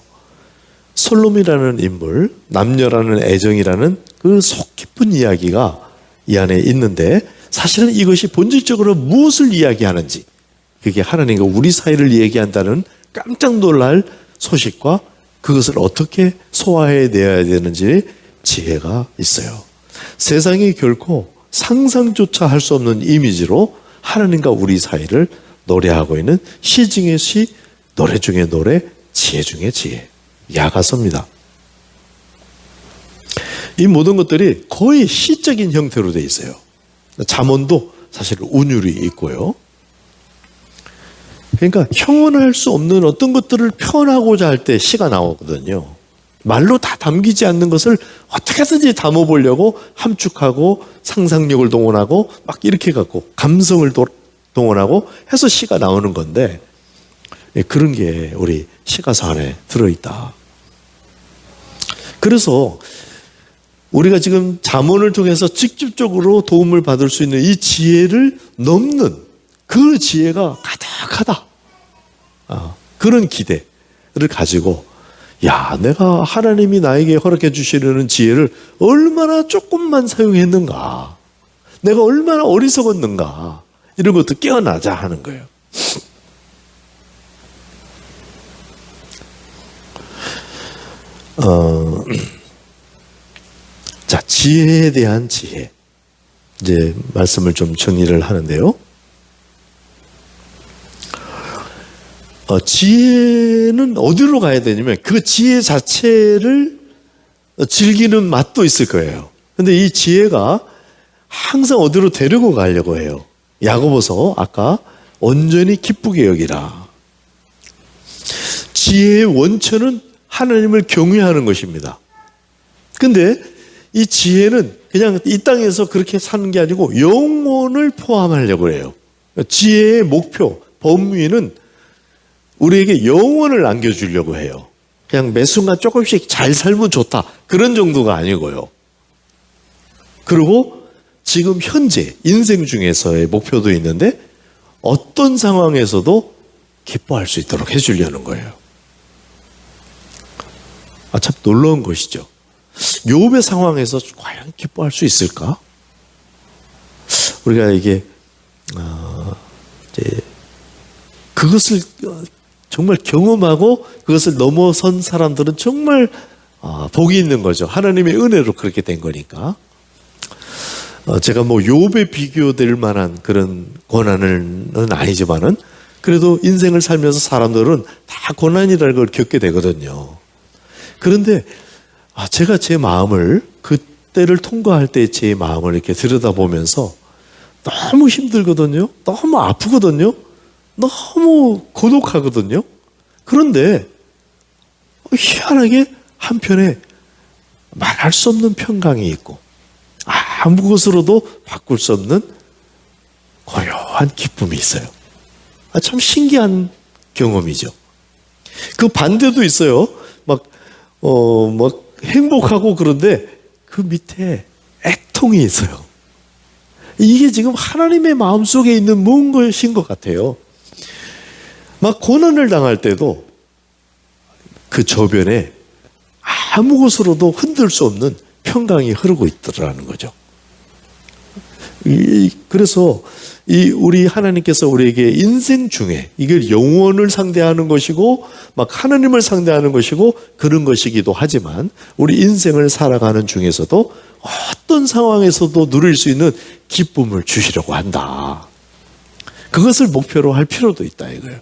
솔로몬이라는 인물, 남녀라는 애정이라는 그 속 깊은 이야기가 이 안에 있는데, 사실은 이것이 본질적으로 무엇을 이야기하는지, 그게 하나님과 우리 사이를 얘기한다는 깜짝 놀랄 소식과 그것을 어떻게 소화해내야 되는지 지혜가 있어요. 세상이 결코 상상조차 할 수 없는 이미지로 하나님과 우리 사이를 노래하고 있는 시 중의 시, 노래 중의 노래, 지혜 중의 지혜, 야가서입니다. 이 모든 것들이 거의 시적인 형태로 되어 있어요. 잠언도 사실 운율이 있고요. 그러니까 형언할 수 없는 어떤 것들을 표현하고자 할 때 시가 나오거든요. 말로 다 담기지 않는 것을 어떻게든지 담아보려고 함축하고 상상력을 동원하고 막 이렇게 갖고 감성을 동원하고 해서 시가 나오는 건데, 그런 게 우리 시가서 안에 들어있다. 그래서 우리가 지금 잠언을 통해서 직접적으로 도움을 받을 수 있는 이 지혜를 넘는 그 지혜가 가득하다. 그런 기대를 가지고, 내가 하나님이 나에게 허락해 주시려는 지혜를 얼마나 조금만 사용했는가, 내가 얼마나 어리석었는가, 이런 것도 깨어나자 하는 거예요. 자, 지혜에 대한 지혜. 이제 말씀을 좀 정리를 하는데요. 지혜는 어디로 가야 되냐면 그 지혜 자체를 즐기는 맛도 있을 거예요. 근데 이 지혜가 항상 어디로 데리고 가려고 해요. 야고보서 아까 온전히 기쁘게 여기라. 지혜의 원천은 하나님을 경외하는 것입니다. 근데 이 지혜는 그냥 이 땅에서 그렇게 사는 게 아니고 영혼을 포함하려고 해요. 지혜의 목표, 범위는 우리에게 영혼을 안겨주려고 해요. 그냥 매 순간 조금씩 잘 살면 좋다, 그런 정도가 아니고요. 그리고 지금 현재 인생 중에서의 목표도 있는데 어떤 상황에서도 기뻐할 수 있도록 해주려는 거예요. 참 놀라운 것이죠. 욥의 상황에서 과연 기뻐할 수 있을까? 우리가 이게 이제 그것을 정말 경험하고 그것을 넘어선 사람들은 정말 복이 있는 거죠. 하나님의 은혜로 그렇게 된 거니까. 제가 뭐 욥에 비교될 만한 그런 고난은 아니지만은 그래도 인생을 살면서 사람들은 다 고난이라는 걸 겪게 되거든요. 그런데 제가 제 마음을 그때를 통과할 때 제 마음을 이렇게 들여다보면서 너무 힘들거든요. 너무 아프거든요. 너무 고독하거든요. 그런데 희한하게 한편에 말할 수 없는 평강이 있고 아무 것으로도 바꿀 수 없는 고요한 기쁨이 있어요. 참 신기한 경험이죠. 그 반대도 있어요. 막 행복하고 그런데 그 밑에 애통이 있어요. 이게 지금 하나님의 마음속에 있는 무언 것인 것 같아요. 막 고난을 당할 때도 그 저변에 아무 것으로도 흔들 수 없는 평강이 흐르고 있더라는 거죠. 그래서 우리 하나님께서 우리에게 인생 중에 이걸 영원을 상대하는 것이고 막 하나님을 상대하는 것이고 그런 것이기도 하지만 우리 인생을 살아가는 중에서도 어떤 상황에서도 누릴 수 있는 기쁨을 주시려고 한다. 그것을 목표로 할 필요도 있다 이거예요.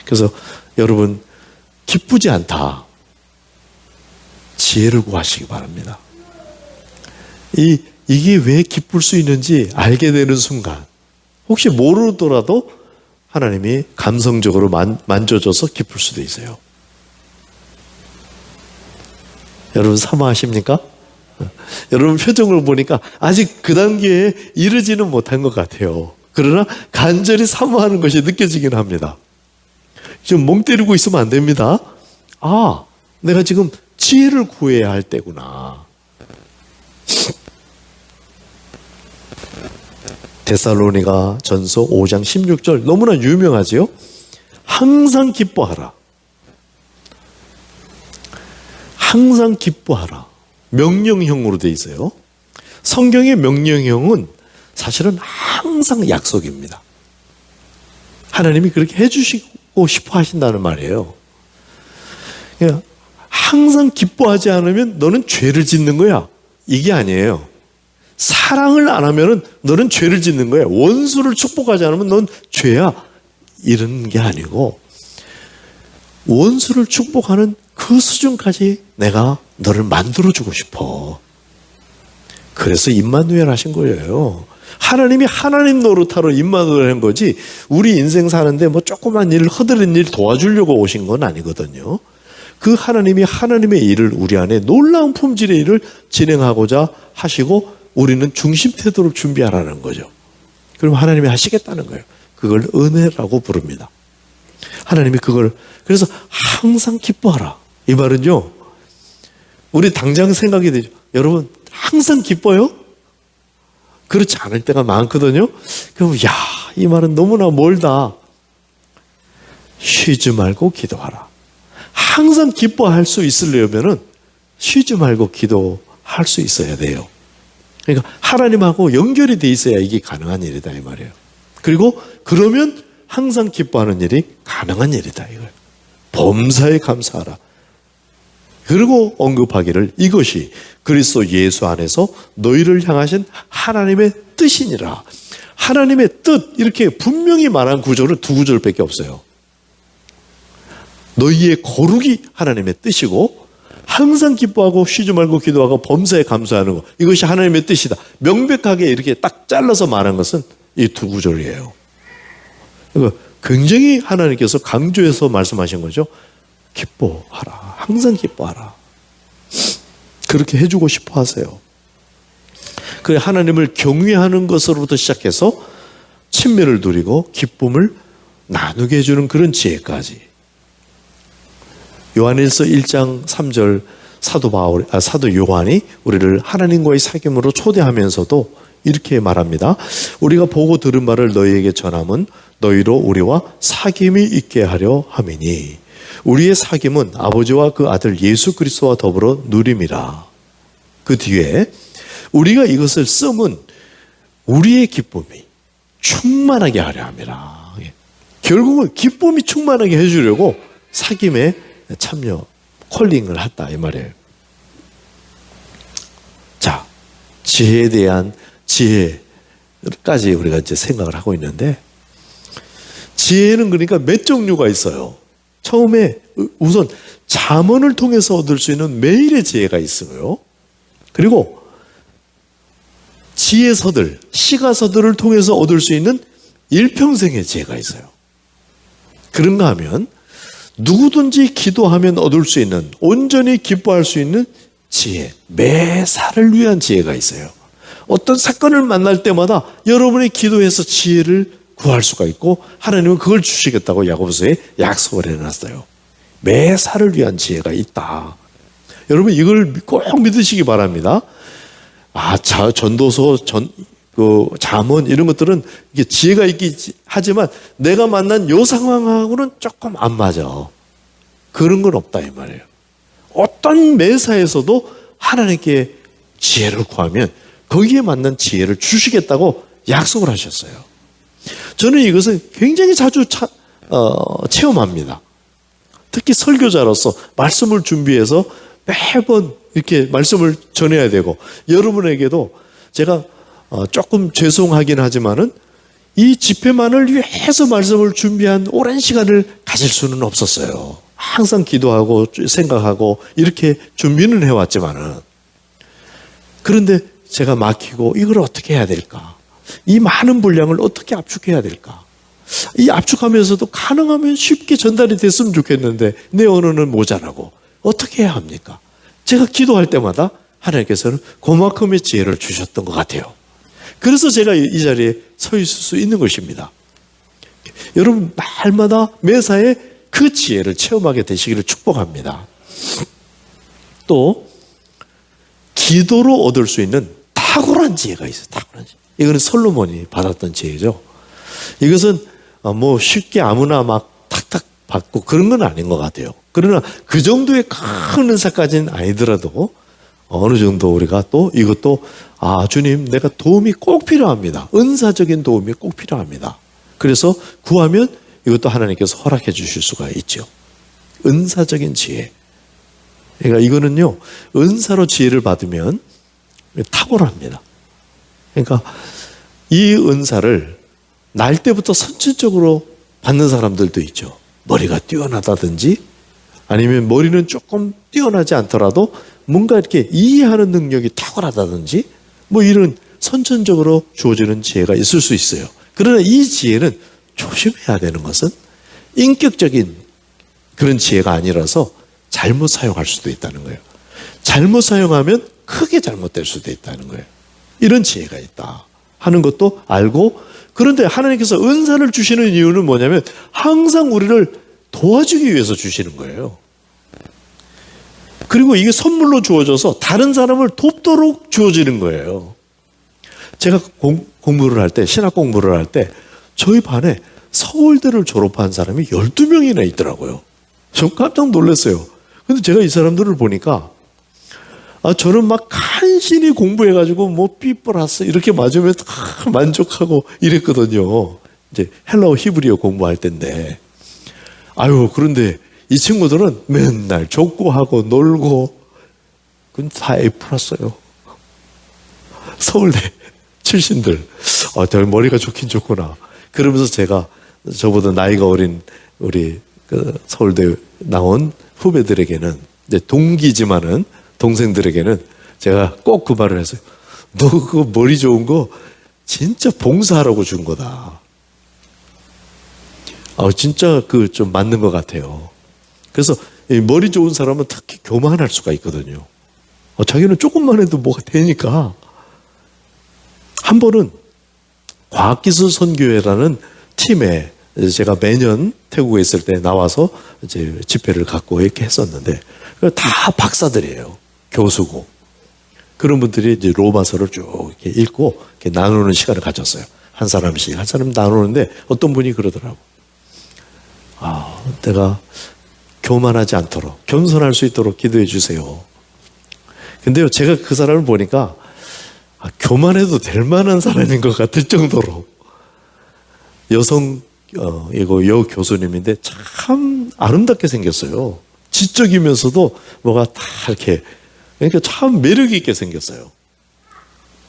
그래서 여러분 기쁘지 않다. 지혜를 구하시기 바랍니다. 이게 왜 기쁠 수 있는지 알게 되는 순간 혹시 모르더라도 하나님이 감성적으로 만져줘서 기쁠 수도 있어요. 여러분 사모하십니까? 여러분 표정을 보니까 아직 그 단계에 이르지는 못한 것 같아요. 그러나 간절히 사모하는 것이 느껴지긴 합니다. 지금 멍 때리고 있으면 안 됩니다. 내가 지금 지혜를 구해야 할 때구나. 데살로니가 전서 5장 16절 너무나 유명하지요. 항상 기뻐하라. 항상 기뻐하라. 명령형으로 돼 있어요. 성경의 명령형은 사실은 항상 약속입니다. 하나님이 그렇게 해주시고 싶어 하신다는 말이에요. 항상 기뻐하지 않으면 너는 죄를 짓는 거야. 이게 아니에요. 사랑을 안 하면 너는 죄를 짓는 거야. 원수를 축복하지 않으면 넌 죄야. 이런 게 아니고 원수를 축복하는 그 수준까지 내가 너를 만들어주고 싶어. 그래서 임마누엘 하신 거예요. 하나님이 하나님 노릇하러 임마누엘 한 거지 우리 인생 사는데 뭐 조그만 일 허드렛 일 도와주려고 오신 건 아니거든요. 그 하나님이 하나님의 일을 우리 안에 놀라운 품질의 일을 진행하고자 하시고 우리는 중심 태도를 준비하라는 거죠. 그럼 하나님이 하시겠다는 거예요. 그걸 은혜라고 부릅니다. 하나님이 그걸 그래서 항상 기뻐하라. 이 말은요. 우리 당장 생각이 되죠. 여러분 항상 기뻐요? 그렇지 않을 때가 많거든요. 그럼 이 말은 너무나 멀다. 쉬지 말고 기도하라. 항상 기뻐할 수 있으려면은 쉬지 말고 기도할 수 있어야 돼요. 그러니까 하나님하고 연결이 돼 있어야 이게 가능한 일이다 이 말이에요. 그리고 그러면 항상 기뻐하는 일이 가능한 일이다 이거예요. 범사에 감사하라. 그리고 언급하기를 이것이 그리스도 예수 안에서 너희를 향하신 하나님의 뜻이니라. 하나님의 뜻 이렇게 분명히 말한 구절은 두 구절밖에 없어요. 너희의 거룩이 하나님의 뜻이고 항상 기뻐하고 쉬지 말고 기도하고 범사에 감사하는 것 이것이 하나님의 뜻이다. 명백하게 이렇게 딱 잘라서 말한 것은 이 두 구절이에요. 그러니까 굉장히 하나님께서 강조해서 말씀하신 거죠. 기뻐하라. 항상 기뻐하라. 그렇게 해주고 싶어 하세요. 그래 하나님을 경외하는 것으로부터 시작해서 친밀을 누리고 기쁨을 나누게 해주는 그런 지혜까지. 요한일서 1장 3절 사도 요한이 우리를 하나님과의 사귐으로 초대하면서도 이렇게 말합니다. 우리가 보고 들은 바를 너희에게 전함은 너희로 우리와 사귐이 있게 하려 함이니 우리의 사귐은 아버지와 그 아들 예수 그리스도와 더불어 누림이라. 그 뒤에 우리가 이것을 쓰면 우리의 기쁨이 충만하게 하려 함이라. 결국은 기쁨이 충만하게 해주려고 사귐에 참여 콜링을 했다 이 말이에요. 자, 지혜에 대한 지혜까지 우리가 이제 생각을 하고 있는데, 지혜는 그러니까 몇 종류가 있어요. 처음에 우선 잠언을 통해서 얻을 수 있는 매일의 지혜가 있어요. 그리고 지혜서들, 시가서들을 통해서 얻을 수 있는 일평생의 지혜가 있어요. 그런가 하면 누구든지 기도하면 얻을 수 있는, 온전히 기뻐할 수 있는 지혜, 매사를 위한 지혜가 있어요. 어떤 사건을 만날 때마다 여러분이 기도해서 지혜를 구할 수가 있고, 하나님은 그걸 주시겠다고 야고보서에 약속을 해놨어요. 매사를 위한 지혜가 있다. 여러분 이걸 꼭 믿으시기 바랍니다. 전도서, 잠언 이런 것들은 이게 지혜가 있긴 하지만 내가 만난 요 상황하고는 조금 안 맞아. 그런 건 없다 이 말이에요. 어떤 매사에서도 하나님께 지혜를 구하면 거기에 맞는 지혜를 주시겠다고 약속을 하셨어요. 저는 이것을 굉장히 자주 체험합니다. 특히 설교자로서 말씀을 준비해서 매번 이렇게 말씀을 전해야 되고, 여러분에게도 제가 조금 죄송하긴 하지만은 이 집회만을 위해서 말씀을 준비한 오랜 시간을 가질 수는 없었어요. 항상 기도하고 생각하고 이렇게 준비는 해왔지만은, 그런데 제가 막히고 이걸 어떻게 해야 될까? 이 많은 분량을 어떻게 압축해야 될까? 이 압축하면서도 가능하면 쉽게 전달이 됐으면 좋겠는데 내 언어는 모자라고 어떻게 해야 합니까? 제가 기도할 때마다 하나님께서는 그만큼의 지혜를 주셨던 것 같아요. 그래서 제가 이 자리에 서 있을 수 있는 것입니다. 여러분 날마다 매사에 그 지혜를 체험하게 되시기를 축복합니다. 또 기도로 얻을 수 있는 탁월한 지혜가 있어요. 탁월한 지혜. 이거는 솔로몬이 받았던 지혜죠. 이것은 뭐 쉽게 아무나 막 탁탁 받고 그런 건 아닌 것 같아요. 그러나 그 정도의 큰 은사까지는 아니더라도 어느 정도 우리가 또 이것도 주님 내가 도움이 꼭 필요합니다. 은사적인 도움이 꼭 필요합니다. 그래서 구하면 이것도 하나님께서 허락해 주실 수가 있죠. 은사적인 지혜. 그러니까 이거는요, 은사로 지혜를 받으면 탁월합니다. 그러니까 이 은사를 날 때부터 선천적으로 받는 사람들도 있죠. 머리가 뛰어나다든지 아니면 머리는 조금 뛰어나지 않더라도 뭔가 이렇게 이해하는 능력이 탁월하다든지 뭐 이런 선천적으로 주어지는 지혜가 있을 수 있어요. 그러나 이 지혜는 조심해야 되는 것은 인격적인 그런 지혜가 아니라서 잘못 사용할 수도 있다는 거예요. 잘못 사용하면 크게 잘못될 수도 있다는 거예요. 이런 지혜가 있다 하는 것도 알고, 그런데 하나님께서 은사를 주시는 이유는 뭐냐면 항상 우리를 도와주기 위해서 주시는 거예요. 그리고 이게 선물로 주어져서 다른 사람을 돕도록 주어지는 거예요. 제가 공부를 할 때, 신학 공부를 할 때 저희 반에 서울대를 졸업한 사람이 12명이나 있더라고요. 저 깜짝 놀랐어요. 근데 제가 이 사람들을 보니까 저는 막 간신히 공부해가지고 뭐 B+ 이렇게 맞으면 만족하고 이랬거든요. 이제 헬라어 히브리어 공부할 때인데, 그런데 이 친구들은 맨날 족구하고 놀고, 그건 다 A+였어요. 서울대 출신들. 저 머리가 좋긴 좋구나. 그러면서 제가 저보다 나이가 어린 우리 서울대 나온 후배들에게는, 이제 동기지만은 동생들에게는 제가 꼭 그 말을 했어요. 너 그거 머리 좋은 거 진짜 봉사하라고 준 거다. 진짜 그 좀 맞는 것 같아요. 그래서 이 머리 좋은 사람은 특히 교만할 수가 있거든요. 자기는 조금만 해도 뭐가 되니까. 한 번은 과학기술 선교회라는 팀에 제가 매년 태국에 있을 때 나와서 이제 집회를 갖고 이렇게 했었는데, 다 박사들이에요. 교수고. 그런 분들이 이제 로마서를 쭉 이렇게 읽고 이렇게 나누는 시간을 가졌어요. 한 사람 나누는데 어떤 분이 그러더라고. 내가 교만하지 않도록, 겸손할 수 있도록 기도해 주세요. 근데요, 제가 그 사람을 보니까 교만해도 될 만한 사람인 것 같을 정도로 여 교수님인데 참 아름답게 생겼어요. 지적이면서도 뭐가 다 이렇게, 그러니까 참 매력 있게 생겼어요.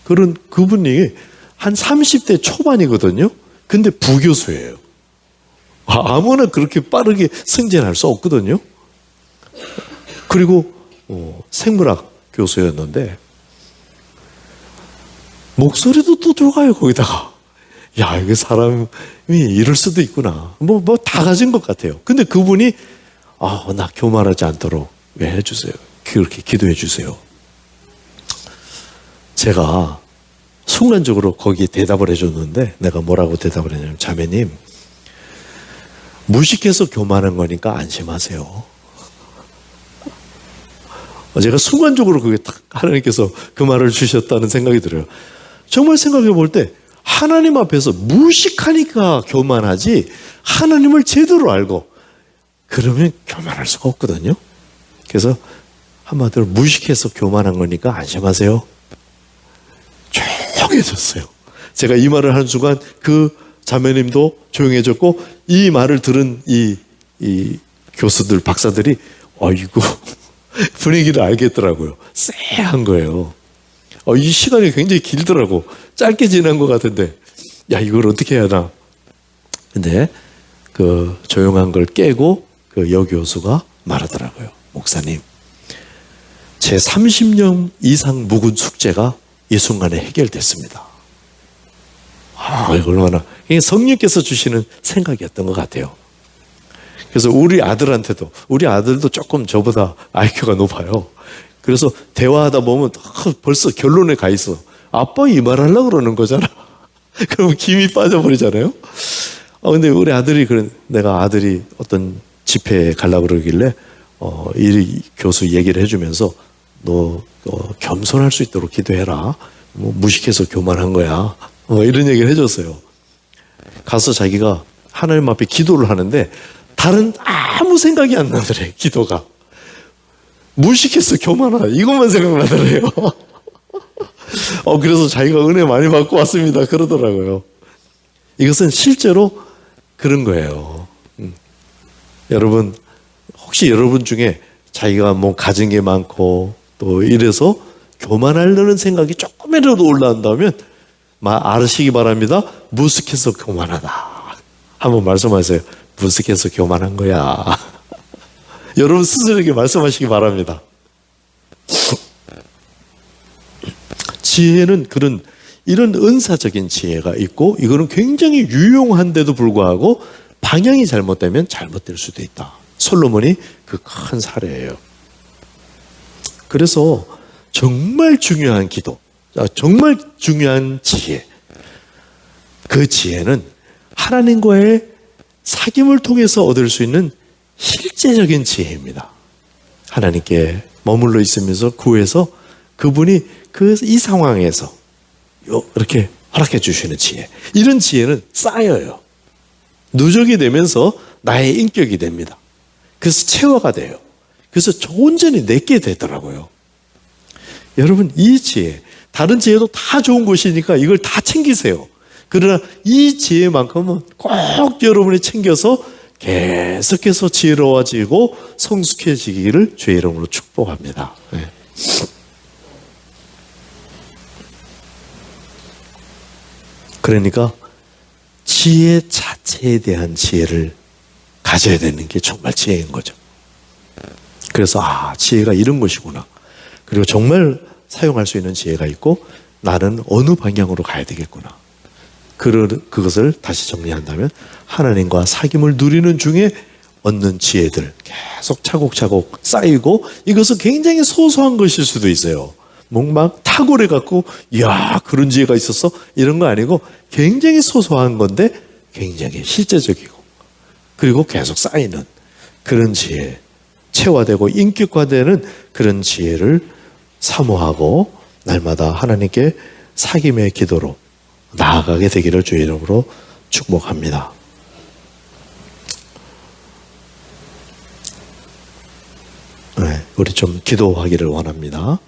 그분이 한 30대 초반이거든요. 근데 부교수예요. 아무나 그렇게 빠르게 승진할 수 없거든요. 그리고 생물학 교수였는데 목소리도 또 좋아요. 거기다가 야, 이게 사람이 이럴 수도 있구나. 뭐 다 가진 것 같아요. 근데 그분이 나 교만하지 않도록 왜 해주세요. 그렇게 기도해 주세요. 제가 순간적으로 거기에 대답을 해줬는데 내가 뭐라고 대답을 했냐면, 자매님, 무식해서 교만한 거니까 안심하세요. 제가 순간적으로 그게 딱 하나님께서 그 말을 주셨다는 생각이 들어요. 정말 생각해 볼 때 하나님 앞에서 무식하니까 교만하지, 하나님을 제대로 알고 그러면 교만할 수가 없거든요. 그래서 한마디로 무식해서 교만한 거니까 안심하세요. 조용해졌어요. 제가 이 말을 하는 순간 그 자매님도 조용해졌고, 이 말을 들은 이 교수들, 박사들이 아이고 분위기를 알겠더라고요. 쎄한 거예요. 이 시간이 굉장히 길더라고. 짧게 지난 것 같은데, 야, 이걸 어떻게 해야 하나. 근데 그 조용한 걸 깨고 그 여교수가 말하더라고요. 목사님, 제 30년 이상 묵은 숙제가 이 순간에 해결됐습니다. 이거 얼마나 성령께서 주시는 생각이었던 것 같아요. 그래서 우리 아들한테도, 우리 아들도 조금 저보다 IQ가 높아요. 그래서 대화하다 보면 벌써 결론에 가 있어. 아빠 이 말 하려고 그러는 거잖아. 그러면 김이 빠져버리잖아요. 근데 우리 아들이, 내가 아들이 어떤 집회에 가려고 그러길래 이 교수 얘기를 해주면서 너 겸손할 수 있도록 기도해라. 무식해서 교만한 거야. 이런 얘기를 해줬어요. 가서 자기가 하나님 앞에 기도를 하는데 다른 아무 생각이 안 나더래. 기도가 무식해서 교만하다 이것만 생각나더래요. 그래서 자기가 은혜 많이 받고 왔습니다 그러더라고요. 이것은 실제로 그런 거예요. 여러분, 혹시 여러분 중에 자기가 뭐 가진 게 많고 또 이래서 교만하려는 생각이 조금이라도 올라온다면 아시기 바랍니다. 무식해서 교만하다. 한번 말씀하세요. 무식해서 교만한 거야. 여러분 스스로에게 말씀하시기 바랍니다. 지혜는 이런 은사적인 지혜가 있고, 이거는 굉장히 유용한데도 불구하고 방향이 잘못되면 잘못될 수도 있다. 솔로몬이 그 큰 사례예요. 그래서 정말 중요한 기도, 정말 중요한 지혜, 그 지혜는 하나님과의 사귐을 통해서 얻을 수 있는 실제적인 지혜입니다. 하나님께 머물러 있으면서 구해서 그분이 이 상황에서 이렇게 허락해 주시는 지혜, 이런 지혜는 쌓여요. 누적이 되면서 나의 인격이 됩니다. 그래서 체화가 돼요. 그래서 온전히 내게 되더라고요. 여러분, 이 지혜, 다른 지혜도 다 좋은 것이니까 이걸 다 챙기세요. 그러나 이 지혜만큼은 꼭 여러분이 챙겨서 계속해서 지혜로워지고 성숙해지기를 주의 이름으로 축복합니다. 네. 그러니까 지혜 자체에 대한 지혜를 가져야 되는 게 정말 지혜인 거죠. 그래서 지혜가 이런 것이구나. 그리고 정말 사용할 수 있는 지혜가 있고, 나는 어느 방향으로 가야 되겠구나. 그것을 다시 정리한다면 하나님과 사귐을 누리는 중에 얻는 지혜들 계속 차곡차곡 쌓이고, 이것은 굉장히 소소한 것일 수도 있어요. 막 탁월해 갖고 이야 그런 지혜가 있었어? 이런 거 아니고 굉장히 소소한 건데 굉장히 실제적이고, 그리고 계속 쌓이는 그런 지혜, 체화되고 인격화되는 그런 지혜를 사모하고 날마다 하나님께 사귐의 기도로 나아가게 되기를 주의 이름으로 축복합니다. 네, 우리 좀 기도하기를 원합니다.